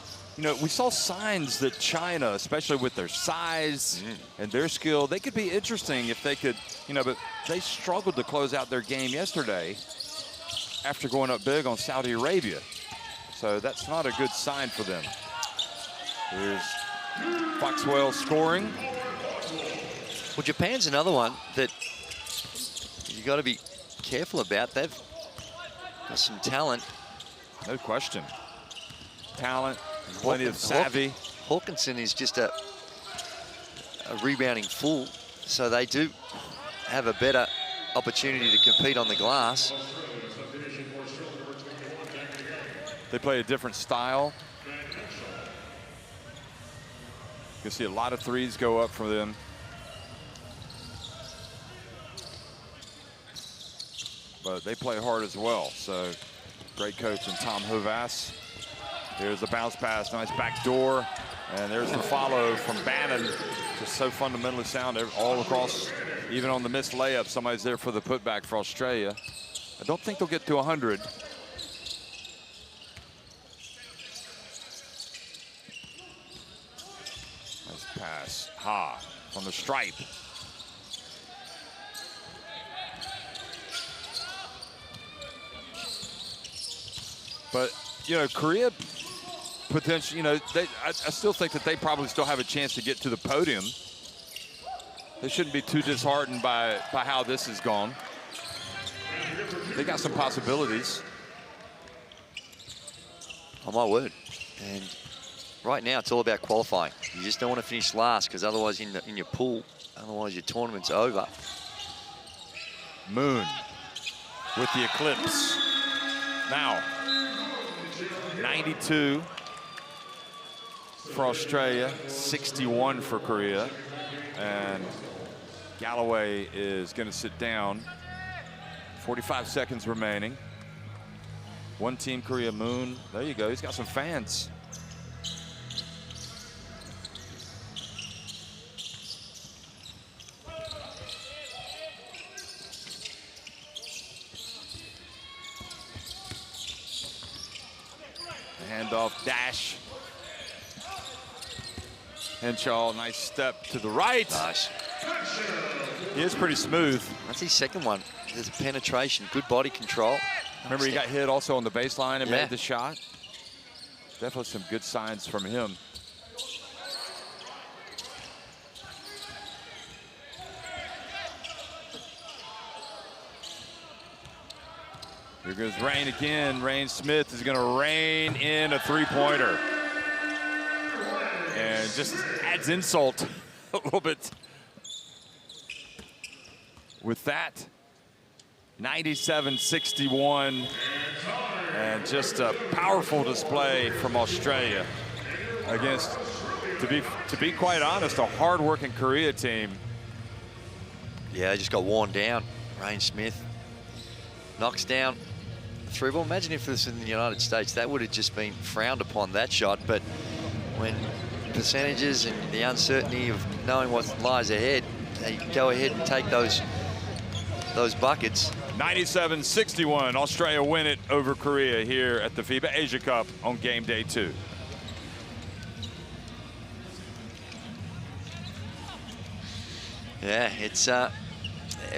A: we saw signs that China, especially with their size and their skill, they could be interesting if they could, but they struggled to close out their game yesterday after going up big on Saudi Arabia. So that's not a good sign for them. Here's Foxwell scoring.
B: Well, Japan's another one that you got to be careful about. They've got some talent.
A: No question. Talent, plenty of savvy.
B: Hawkinson is just a rebounding fool, so they do have a better opportunity to compete on the glass.
A: They play a different style. You can see a lot of threes go up for them. But they play hard as well, so great coach in Tom Hovass. Here's the bounce pass, nice back door, and there's the follow from Bannon. Just so fundamentally sound all across, even on the missed layup. Somebody's there for the putback for Australia. I don't think they'll get to 100. Nice pass, Ha, on the stripe. But, Korea potentially, I still think that they probably still have a chance to get to the podium. They shouldn't be too disheartened by how this has gone. They got some possibilities.
B: Oh, my word. And right now, it's all about qualifying. You just don't want to finish last, because otherwise in your pool, otherwise your tournament's over.
A: Moon with the eclipse. Now, 92 for Australia, 61 for Korea. And Galloway is going to sit down. 45 seconds remaining. One team, Korea. Moon. There you go. He's got some fans. handoff dash. Henshaw, nice step to the right.
B: Nice.
A: He is pretty smooth.
B: That's his second one. There's penetration, good body control.
A: Remember, he got hit also on the baseline and made the shot. Definitely some good signs from him. Here goes Rain again. Rain Smith is going to rain in a three-pointer. And just adds insult a little bit with that. 97-61. And just a powerful display from Australia against, to be quite honest, a hard-working Korea team.
B: Yeah, they just got worn down. Rain Smith knocks down the three ball. Imagine if this was in the United States, that would have just been frowned upon, that shot. But when percentages and the uncertainty of knowing what lies ahead, they go ahead and take those buckets.
A: 97-61, Australia win it over Korea here at the FIBA Asia Cup on game day 2.
B: Yeah, it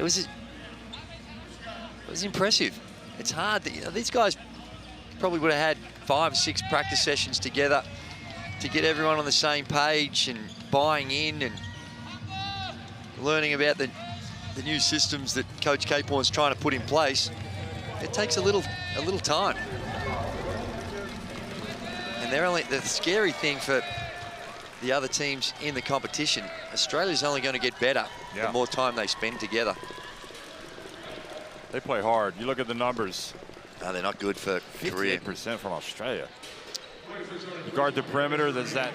B: was impressive. It's hard. These guys probably would have had 5 or 6 practice sessions together to get everyone on the same page and buying in and learning about the new systems that Coach Caporn's trying to put in place. It takes a little time. And the scary thing for the other teams in the competition, Australia's only going to get better the more time they spend together.
A: They play hard. You look at the numbers.
B: No, they're not good for Korea.
A: 58% from Australia. You guard the perimeter, does that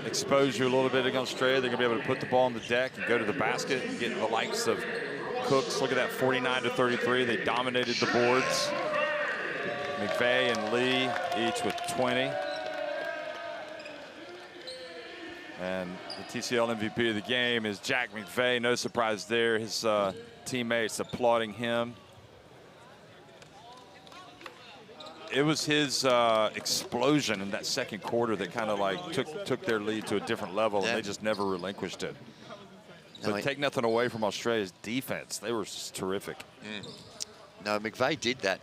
A: expose you a little bit against Australia? They're going to be able to put the ball on the deck and go to the basket and get the likes of Cooks. Look at that, 49-33. They dominated the boards. McVeigh and Lee each with 20. And the TCL MVP of the game is Jack McVeigh. No surprise there. His teammates applauding him. It was his explosion in that second quarter that kind of like took their lead to a different level, and they just never relinquished it. But take nothing away from Australia's defense. They were just terrific.
B: No, McVeigh did that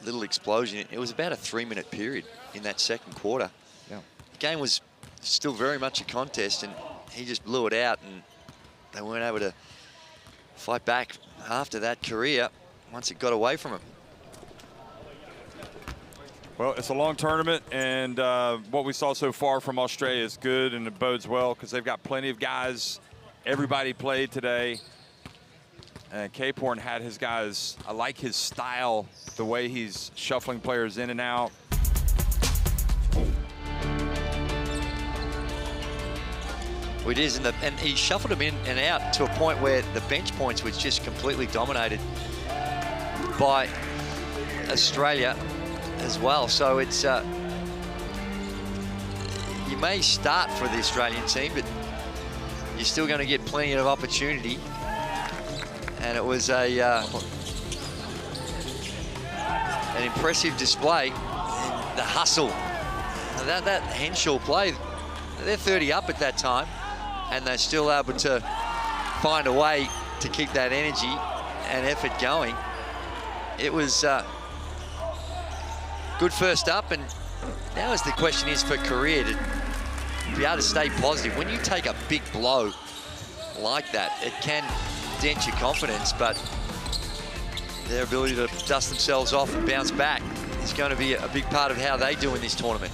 B: little explosion. It was about a 3-minute period in that second quarter.
A: Yeah.
B: The game was still very much a contest, and he just blew it out, and they weren't able to fight back after that. Korea, once it got away from him.
A: Well, it's a long tournament, and what we saw so far from Australia is good, and it bodes well because they've got plenty of guys. Everybody played today, and Caporn had his guys. I like his style, the way he's shuffling players in and out.
B: It is, and he shuffled them in and out to a point where the bench points was just completely dominated by Australia as well. So it's you may start for the Australian team, but you're still going to get plenty of opportunity. And it was an impressive display. And the hustle, that Henshaw play, they're 30 up at that time, and they're still able to find a way to keep that energy and effort going. It was good first up, and now the question is for Korea to be able to stay positive. When you take a big blow like that, it can dent your confidence, but their ability to dust themselves off and bounce back is going to be a big part of how they do in this tournament.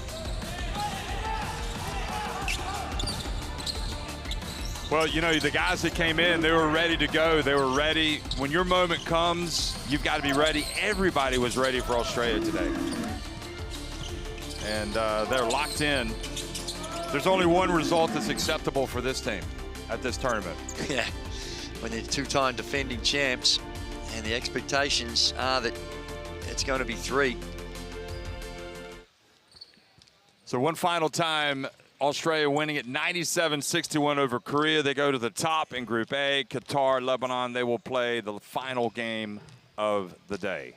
A: Well, you know, the guys that came in, they were ready to go. They were ready. When your moment comes, you've got to be ready. Everybody was ready for Australia today. And they're locked in. There's only one result that's acceptable for this team at this tournament.
B: Yeah, when they're 2-time defending champs, and the expectations are that it's going to be 3.
A: So one final time, Australia winning at 97-61 over Korea. They go to the top in Group A. Qatar, Lebanon, they will play the final game of the day.